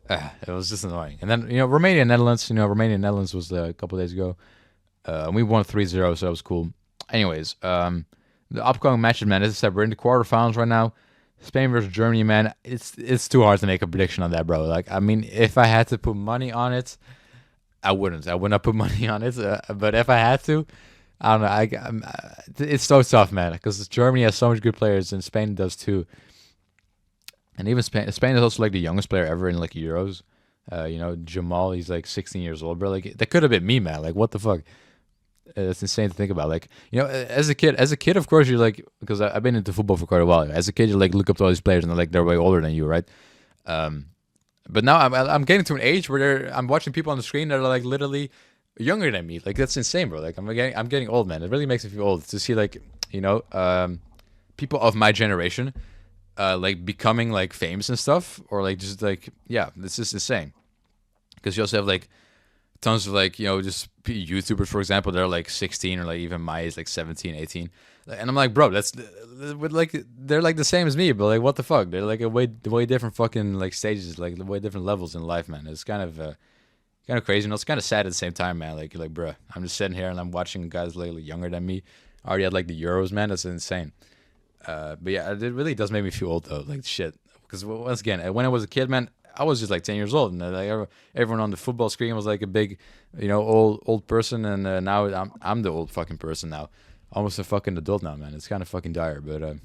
Speaker 1: It was just annoying. And then Romania Netherlands. Romania Netherlands was a couple days ago. We won 3-0, so that was cool. Anyways, the upcoming matches, man. As I said, we're in the quarterfinals right now. Spain versus Germany, man. It's too hard to make a prediction on that, bro. Like, I mean, if I had to put money on it, I wouldn't. I would not put money on it. But if I had to. I don't know. It's so tough, man, because Germany has so much good players, and Spain does too. And even Spain is also like the youngest player ever in like Euros. Jamal, he's like 16 years old, bro. Like that could have been me, man. Like what the fuck? It's insane to think about. Like as a kid, of course you're like, because I've been into football for quite a while. As a kid, you like look up to all these players, and they're way older than you, right? But now I'm getting to an age where I'm watching people on the screen that are like literally younger than me. Like that's insane, bro. Like I'm getting old, man. It really makes me feel old to see like people of my generation like becoming like famous and stuff, or like just like this is insane. Because you also have like tons of like just YouTubers, for example, they're like 16 or like even my age, like 17, 18, and I'm like, bro, that's like they're like the same as me, but like what the fuck? They're like a way different fucking like stages, like way different levels in life, man. It's kind of crazy, and it's kind of sad at the same time, man. Like, bro, I'm just sitting here and I'm watching guys like younger than me. I already had like the Euros, man. That's insane. But yeah, it really does make me feel old though. Like shit, because once again, when I was a kid, man, I was just like 10 years old, and like everyone on the football screen was like a big, old person, and now I'm the old fucking person now, almost a fucking adult now, man. It's kind of fucking dire, but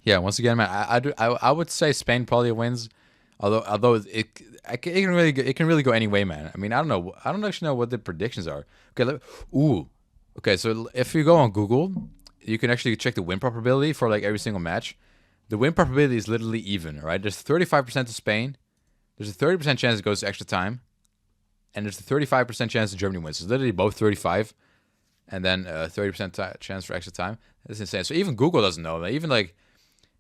Speaker 1: yeah, once again, man, I would say Spain probably wins. Although it can really go any way, man. I mean, I don't know. I don't actually know what the predictions are. Okay, ooh. Okay, so if you go on Google, you can actually check the win probability for like every single match. The win probability is literally even, right? There's 35% to Spain. There's a 30% chance it goes to extra time, and there's a 35% chance that Germany wins. It's literally both 35, and then 30% chance for extra time. That's insane. So even Google doesn't know that. Even like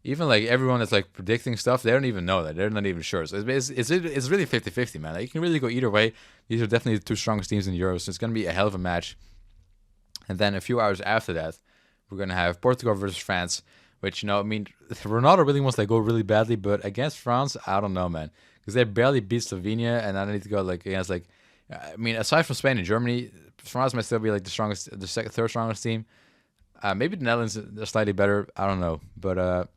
Speaker 1: everyone that's like predicting stuff, they don't even know that. They're not even sure. So it's really 50-50, man. Like, you can really go either way. These are definitely the two strongest teams in the Euros. So it's gonna be a hell of a match. And then a few hours after that, we're gonna have Portugal versus France. Which, I mean, Ronaldo really wants to go really badly, but against France, I don't know, man, because they barely beat Slovenia, and I need to go like against like, I mean, aside from Spain and Germany, France might still be like the strongest, third strongest team. Maybe the Netherlands are slightly better. I don't know, but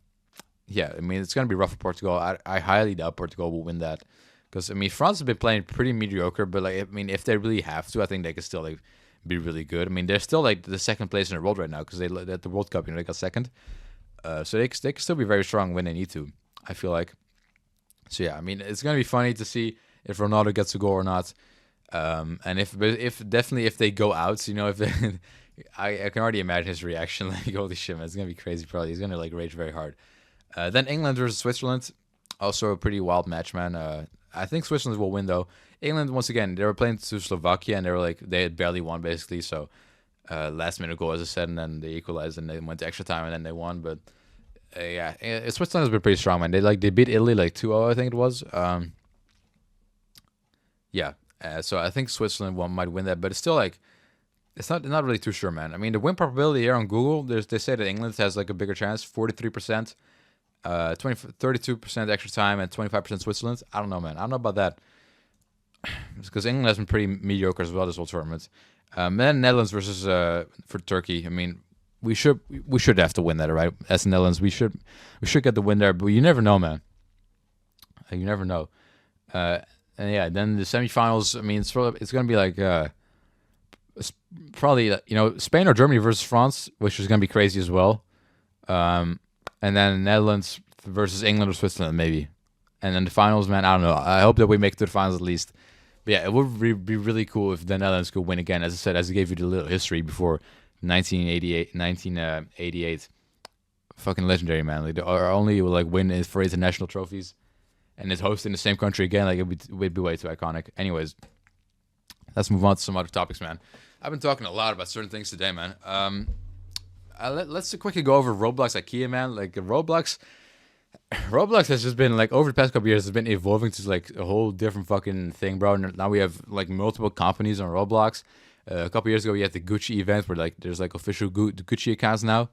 Speaker 1: yeah, I mean, it's gonna be rough for Portugal. I highly doubt Portugal will win that, because I mean, France has been playing pretty mediocre, but like, I mean, if they really have to, I think they could still like be really good. I mean, they're still like the second place in the world right now because they at the World Cup, they got second. So they can still be very strong when they need to, I feel like. So yeah, I mean, it's gonna be funny to see if Ronaldo gets a goal or not, and if definitely if they go out, if they, I can already imagine his reaction. Like, holy shit, man, it's gonna be crazy. Probably he's gonna like rage very hard. Then England versus Switzerland, also a pretty wild match, man. I think Switzerland will win though. England, once again, they were playing to Slovakia and they had barely won basically. So last minute goal, as I said, and then they equalized and they went to extra time and then they won. But yeah, Switzerland has been pretty strong, man. They beat Italy like 2-0, I think it was. Yeah, so I think Switzerland might win that, but it's still like it's not really too sure, man. I mean, the win probability here on Google, they say that England has like a bigger chance, 43%, 32% extra time, and 25% Switzerland. I don't know, man. I don't know about that, because England has been pretty mediocre as well this whole tournament. Then Netherlands versus for Turkey. I mean, we should have to win that, right? As the Netherlands, we should get the win there, but you never know, man. You never know. And yeah, then the semifinals. I mean, it's gonna be like probably Spain or Germany versus France, which is gonna be crazy as well. And then Netherlands versus England or Switzerland maybe. And then the finals, man, I don't know. I hope that we make it to the finals at least. But yeah, it would be really cool if the Netherlands could win again. As I said, as I gave you the little history before 1988. Fucking legendary, man. Like, our only like win is for international trophies, and it's hosting the same country again. Like, it would be way too iconic. Anyways, let's move on to some other topics, man. I've been talking a lot about certain things today, man. Let's quickly go over Roblox Ikea, man. Like, Roblox has just been like over the past couple years has been evolving to like a whole different fucking thing, bro. Now we have like multiple companies on Roblox. A couple years ago we had the Gucci event where like there's like official Gucci accounts now,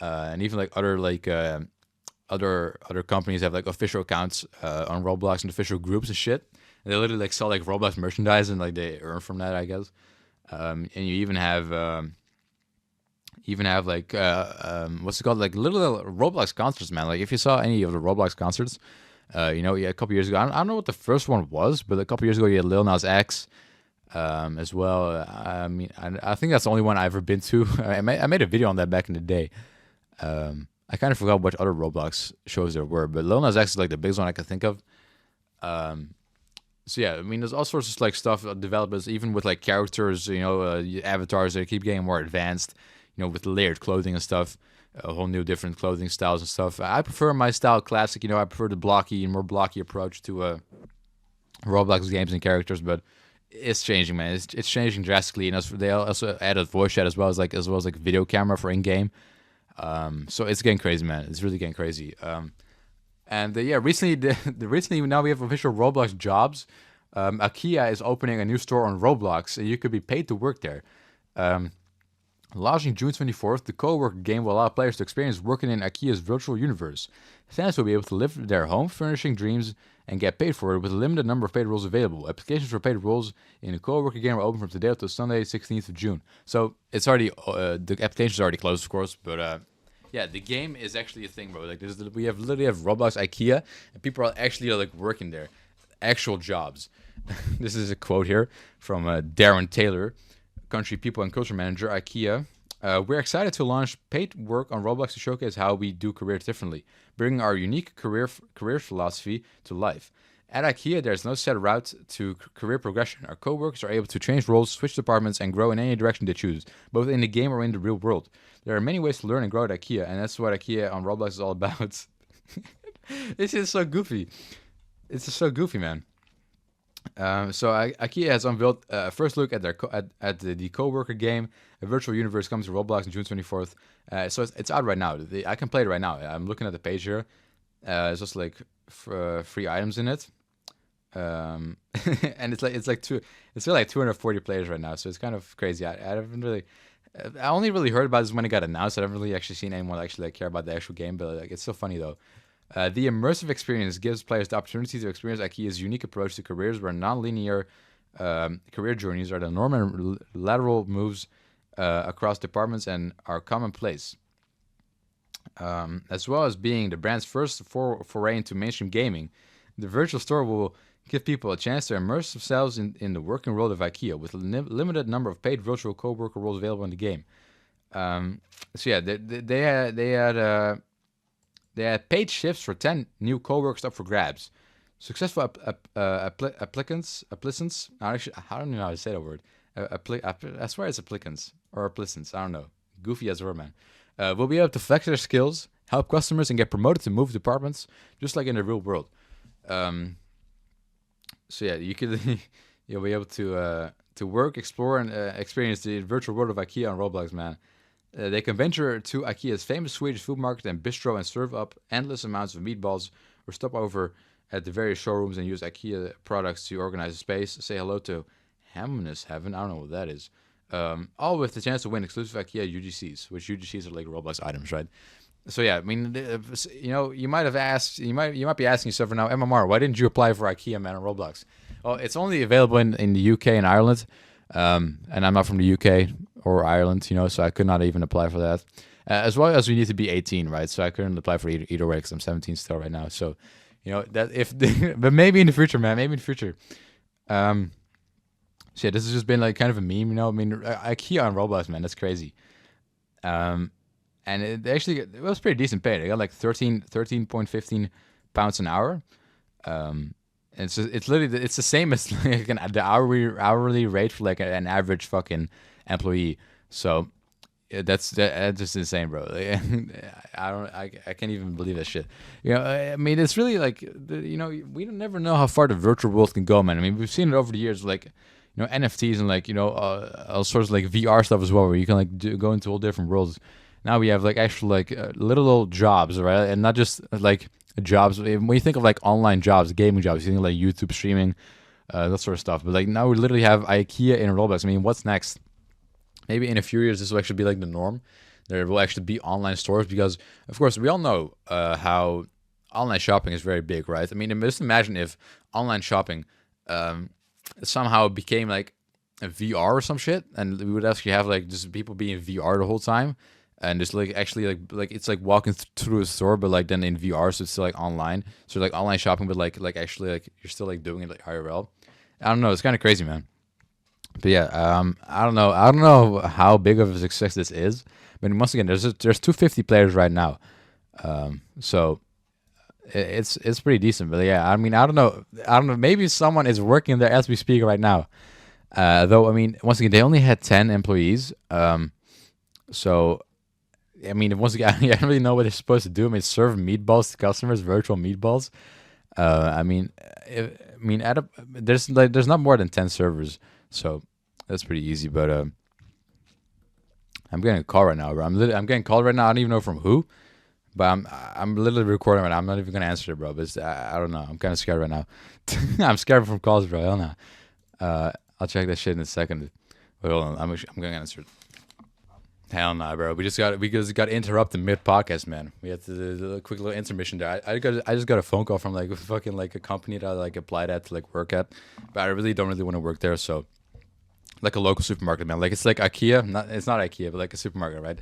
Speaker 1: and even like other companies have like official accounts on Roblox and official groups and shit. And they literally like sell like Roblox merchandise and like they earn from that, I guess. And you even have like what's it called, like little Roblox concerts, man. Like, if you saw any of the Roblox concerts, a couple years ago, I don't know what the first one was, but a couple years ago you had Lil Nas X as well. I mean, I think that's the only one I've ever been to. I made a video on that back in the day. I kind of forgot what other Roblox shows there were, but Lil Nas X is like the biggest one I could think of. So yeah, I mean, there's all sorts of like stuff developers, even with like characters, avatars that keep getting more advanced. With layered clothing and stuff, a whole new different clothing styles and stuff. I prefer my style classic. I prefer the more blocky approach to Roblox games and characters, but it's changing, man. It's changing drastically. They also added voice chat as well as video camera for in game. So it's getting crazy, man. It's really getting crazy. Recently now we have official Roblox jobs. Ikea is opening a new store on Roblox, and you could be paid to work there. Launching June 24th, the co-worker game will allow players to experience working in Ikea's virtual universe. Fans will be able to live their home furnishing dreams and get paid for it with a limited number of paid roles available. Applications for paid roles in the co-worker game are open from today until Sunday, 16th of June. So it's already the application's already closed, of course, but yeah, the game is actually a thing, bro. Like, we literally have Roblox Ikea, and people are actually like working there, actual jobs. This is a quote here from Darren Taylor, Country People and Culture Manager, IKEA. We're excited to launch paid work on Roblox to showcase how we do careers differently, bringing our unique career philosophy to life. At IKEA, there's no set route to career progression. Our coworkers are able to change roles, switch departments, and grow in any direction they choose, both in the game or in the real world. There are many ways to learn and grow at IKEA, and that's what IKEA on Roblox is all about. This is so goofy. It's just so goofy, man. IKEA has unveiled a first look at the coworker game. A virtual universe comes to Roblox on June 24th. It's out right now. I can play it right now. I'm looking at the page here. It's just like free items in it. And it's like 240 players right now. So it's kind of crazy. I only really heard about this when it got announced. I haven't really actually seen anyone actually care about the actual game. But like, it's so funny though. The immersive experience gives players the opportunity to experience IKEA's unique approach to careers, where non-linear career journeys are the norm and lateral moves across departments and are commonplace. As well as being the brand's first foray into mainstream gaming, the virtual store will give people a chance to immerse themselves in the working world of IKEA, with a limited number of paid virtual co-worker roles available in the game. They had paid shifts for 10 new co-workers up for grabs. Successful applicants, I don't know how to say that word. I swear it's applicants or applicants. I don't know. Goofy as a word, man. Will be able to flex their skills, help customers, and get promoted to move departments, just like in the real world. You'll be able to work, explore, and experience the virtual world of IKEA on Roblox, man. They can venture to IKEA's famous Swedish food market and bistro and serve up endless amounts of meatballs, or stop over at the various showrooms and use IKEA products to organize a space. Say hello to Hamness Heaven. I don't know what that is. All with the chance to win exclusive IKEA UGCs, which UGCs are like Roblox items, right? So yeah, I mean, you might be asking yourself now, MMR, why didn't you apply for IKEA, man, on Roblox? Well, it's only available in the UK and Ireland, and I'm not from the UK or Ireland, so I could not even apply for that. As well as we need to be 18, right? So I couldn't apply for either way because I'm 17 still right now. So, but maybe in the future, man, maybe in the future. So yeah, this has just been like kind of a meme, I mean, IKEA on Roblox, man, that's crazy. And it was pretty decent pay. They got like 13.15 pounds an hour. And it's literally the same as like the hourly rate for like an average fucking employee. So that's just insane, bro. I can't even believe that shit. I mean, it's really like we don't never know how far the virtual world can go, man. I mean, we've seen it over the years, like NFTs and like all sorts of like VR stuff as well, where you can like go into all different worlds. Now we have like actual like little jobs, right? And not just like jobs. When you think of like online jobs, gaming jobs, you think of like YouTube streaming, that sort of stuff. But like now we literally have IKEA in Roblox. I mean, what's next? Maybe in a few years this will actually be like the norm. There will actually be online stores because, of course, we all know how online shopping is very big, right? I mean, just imagine if online shopping somehow became like a VR or some shit, and we would actually have like just people be in VR the whole time. And just like actually like it's like walking through a store, but like then in VR, so it's still like online. So like online shopping, but like actually like you're still like doing it like IRL. I don't know. It's kind of crazy, man. But yeah, I don't know how big of a success this is. But once again, there's 250 players right now, so it's pretty decent. But yeah, I mean, I don't know. Maybe someone is working there as we speak right now. Though I mean, once again, they only had 10 employees. So. I mean, once again, I don't really know what they're supposed to do. I mean, serve meatballs to customers, virtual meatballs. There's not more than 10 servers, so that's pretty easy. But I'm getting a call right now, bro. I'm getting called right now. I don't even know from who, but I'm literally recording right now. I'm not even gonna answer it, bro. But I don't know. I'm kind of scared right now. I'm scared from calls, bro. Hell no. I'll check that shit in a second. But hold on, I'm gonna answer it. Hell nah, bro. We just got interrupted mid podcast, man. We had to do a quick little intermission there. I just got a phone call from like a fucking like a company that I like applied at to like work at, but I really don't want to work there. So like a local supermarket, man. Like it's like IKEA. It's not IKEA, but like a supermarket, right?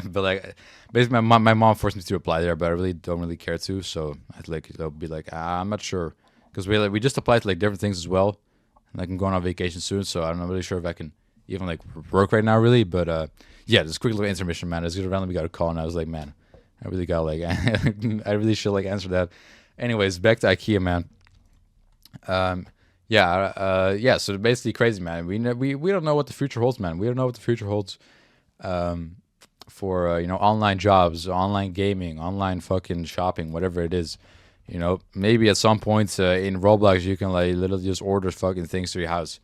Speaker 1: But like basically, my mom forced me to apply there, but I really don't really care to. So I'd like they'll be like, I'm not sure, because we just applied to like different things as well. Like I'm going on vacation soon, so I'm not really sure if I can even like work right now, really. But yeah, this quick little intermission, man. I just randomly got a call, and I was like, man, I really got like, I really should like answer that. Anyways, back to IKEA, man. Yeah. So basically, crazy, man. We don't know what the future holds, man. We don't know what the future holds. For online jobs, online gaming, online fucking shopping, whatever it is. Maybe at some point in Roblox you can like literally just order fucking things to your house.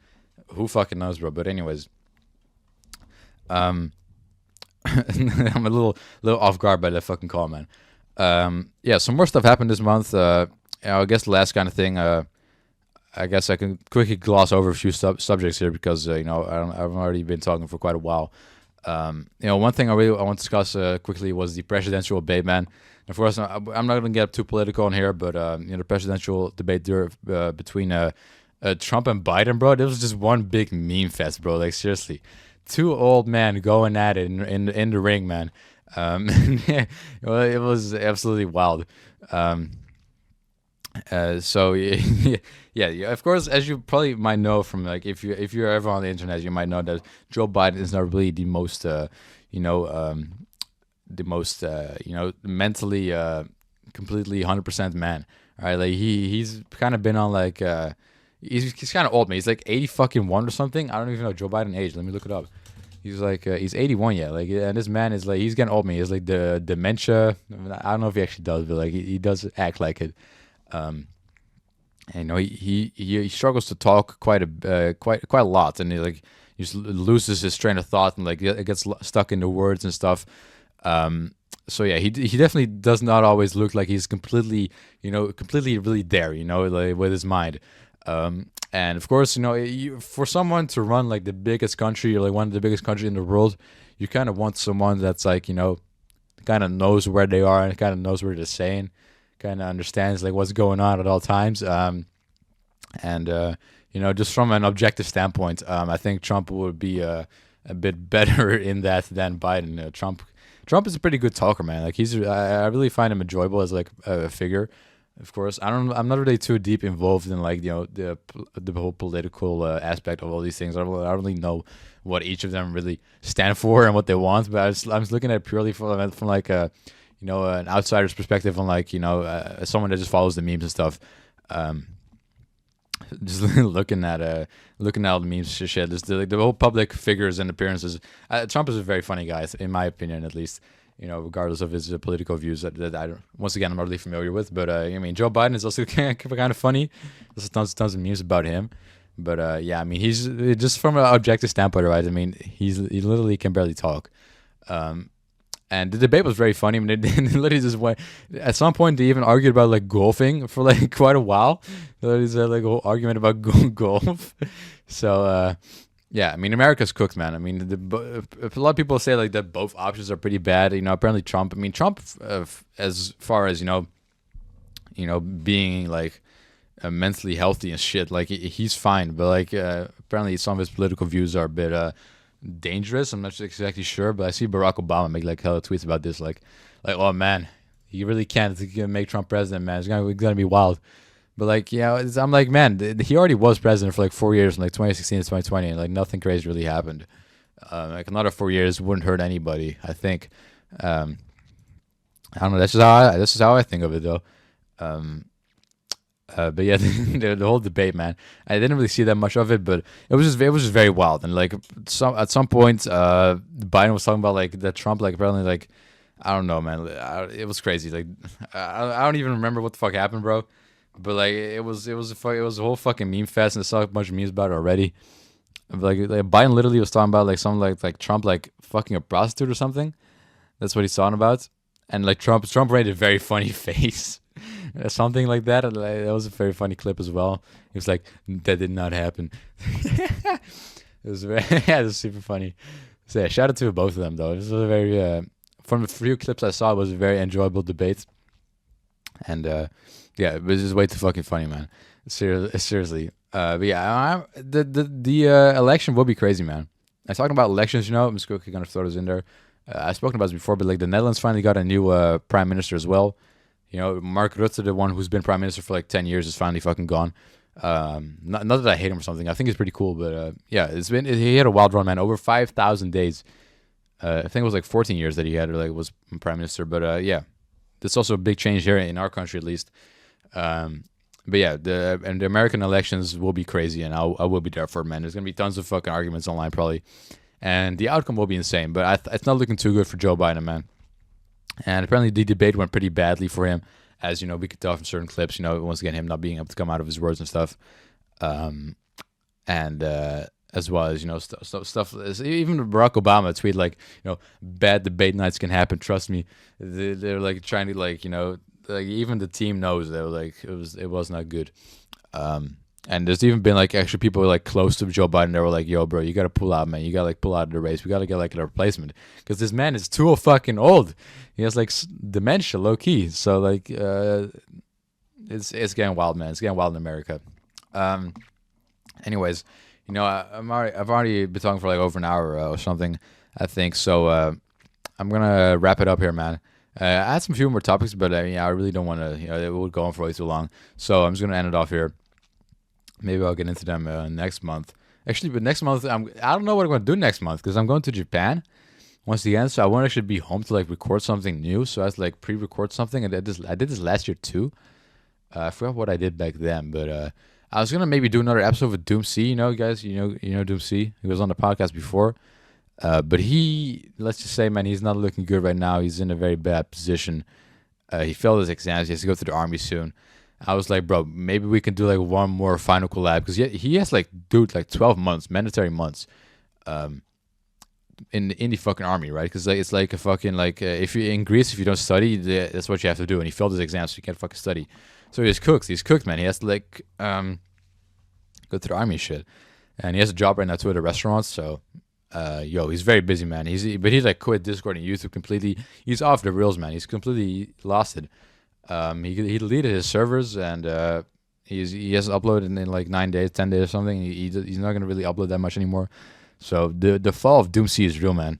Speaker 1: Who fucking knows, bro? But anyways, I'm a little off guard by that fucking call, man. Yeah, some more stuff happened this month. I guess the last kind of thing. I guess I can quickly gloss over a few subjects here because I've already been talking for quite a while. One thing I want to discuss quickly was the presidential debate, man. Of course, I'm not going to get too political in here, but the presidential debate between Trump and Biden, bro, it was just one big meme fest, bro. Like seriously, two old men going at it in the ring, man. Well, it was absolutely wild. So yeah, of course, as you probably might know from like if you're ever on the internet, you might know that Joe Biden is not really the most mentally completely 100% man. All right, like he's kind of been on like he's kind of old, man. He's like 80 fucking one or something. I don't even know Joe Biden age. Let me look it up. He's like he's 81 yet. Like, and this man is like he's getting old, man. He's like the dementia. I don't know if he actually does, but like he does act like it. And he struggles to talk quite a lot, and he just loses his train of thought and like it gets stuck in the words and stuff. So yeah, he definitely does not always look like he's completely really there, like with his mind. And of course, for someone to run like the biggest country or like one of the biggest countries in the world, you kind of want someone that's like kind of knows where they are and kind of knows what they're saying. Kind of understands like what's going on at all times, just from an objective standpoint, I think Trump would be a bit better in that than Biden. Trump is a pretty good talker, man. Like I really find him enjoyable as like a figure. Of course, I'm not really too deep involved in like the whole political aspect of all these things. I don't really know what each of them really stand for and what they want, but I'm just looking at it purely from like a an outsider's perspective on like, someone that just follows the memes and stuff. Just looking at all the memes shit. Just the whole public figures and appearances. Trump is a very funny guy, in my opinion, at least. Regardless of his political views that I once again I'm not really familiar with. But Joe Biden is also kind of funny. There's tons of memes about him. But yeah, I mean, he's just from an objective standpoint, right? I mean, he literally can barely talk. And the debate was very funny. I mean, they literally just went. At some point, they even argued about like golfing for like quite a while. There's like a whole argument about golf. So yeah, I mean, America's cooked, man. I mean, a lot of people say like that both options are pretty bad. Apparently Trump. I mean, Trump, as far as being like mentally healthy and shit, like he's fine. But like apparently some of his political views are a bit dangerous. I'm not exactly sure, but I see Barack Obama make like hella tweets about this, like oh man, he really can't make Trump president, man. It's gonna be wild. But like I'm like, man, he already was president for like 4 years, from like 2016 to 2020, and like nothing crazy really happened. Like another 4 years wouldn't hurt anybody, I think. I don't know. That's just how I think of it, though. But yeah, the whole debate, man, I didn't really see that much of it, but it was just very wild. And like at some point, Biden was talking about like that Trump, like apparently, like I don't know, man, it was crazy. Like I don't even remember what the fuck happened, bro. But like it was a whole fucking meme fest, and I saw a bunch of memes about it already. Like Biden literally was talking about like something like Trump like fucking a prostitute or something. That's what he's talking about. And like Trump made a very funny face. Something like that. And, like, that was a very funny clip as well. He was like, that did not happen. It was super funny. So yeah, shout out to both of them though. This was a very from the few clips I saw, it was a very enjoyable debate. And yeah, it was just way too fucking funny, man. Seriously. But yeah, the election will be crazy, man. I was talking about elections, I'm just quickly gonna throw this in there. I've spoken about this before, but like the Netherlands finally got a new prime minister as well. Mark Rutte, the one who's been prime minister for like 10 years, is finally fucking gone. Not that I hate him or something. I think he's pretty cool, but yeah, he had a wild run, man. Over 5,000 days. I think it was like 14 years that he had, or like was prime minister. But yeah, that's also a big change here in our country, at least. But yeah, the American elections will be crazy, and I will be there for it, man. There's gonna be tons of fucking arguments online, probably, and the outcome will be insane. But it's not looking too good for Joe Biden, man. And apparently, the debate went pretty badly for him, as you know, we could tell from certain clips. You know, once again, him not being able to come out of his words and stuff, and as well as stuff. Even Barack Obama tweeted like, bad debate nights can happen. Trust me. They're like trying to like even the team knows they were like it was not good. And there's even been like actually people like close to Joe Biden. They were like, "Yo, bro, you gotta pull out, man. You gotta like pull out of the race. We gotta get like a replacement because this man is too fucking old. He has like dementia, low key. So like, it's getting wild, man. It's getting wild in America. Anyways, I've already been talking for like over an hour or something, I think. So I'm gonna wrap it up here, man. I had some few more topics, but I really don't want to. It would go on for way too long. So I'm just gonna end it off here. Maybe I'll get into them next month. Actually, but next month I don't know what I'm gonna do next month because I'm going to Japan once again. So I want to actually be home to like record something new. So I have to like pre-record something, and I did this last year too. I forgot what I did back then, but I was gonna maybe do another episode with Doom C. You know, guys, you know Doom C. He was on the podcast before, but let's just say, man, he's not looking good right now. He's in a very bad position. He failed his exams. He has to go to the army soon. I was like, bro, maybe we can do like one more final collab because he has like 12 months, mandatory months, in the fucking army, right? Because like, it's like a fucking like if you're in Greece, if you don't study, that's what you have to do. And he failed his exams, so you can't fucking study. So he's cooked, man. He has to like go to the army and shit, and he has a job right now too at a restaurant. So he's very busy, man. But he's like quit Discord and YouTube completely. He's off the rails, man. He's completely lost it. He deleted his servers and he hasn't uploaded in like 9 days, 10 days or something. He's not gonna really upload that much anymore. So the fall of Doom C is real, man.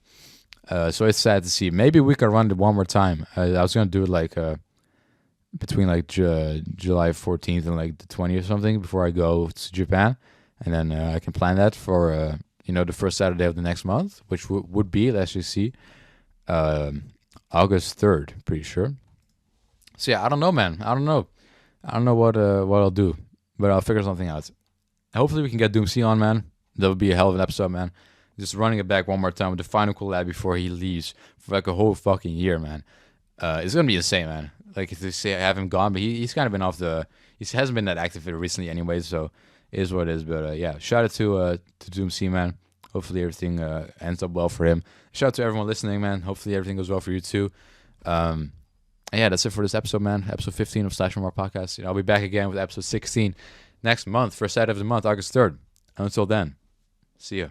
Speaker 1: So it's sad to see. Maybe we can run it one more time. I was gonna do it like between like July 14th and like the 20th or something before I go to Japan, and then I can plan that for the first Saturday of the next month, which would be, let's just see, August 3rd, pretty sure. So yeah, I don't know, man. I don't know what I'll do, but I'll figure something out. Hopefully we can get Doom C on, man. That would be a hell of an episode, man. Just running it back one more time with the final collab before he leaves for like a whole fucking year, man. It's gonna be insane, man. Like if they say I have him gone, but he's kind of been off he hasn't been that active recently, anyways. So it is what it is. But yeah, shout out to Doom C, man. Hopefully everything ends up well for him. Shout out to everyone listening, man. Hopefully everything goes well for you too. Yeah, that's it for this episode, man. Episode 15 of SlashMMR podcast. I'll be back again with episode 16 next month, first Saturday of the month, August 3rd. Until then, see ya.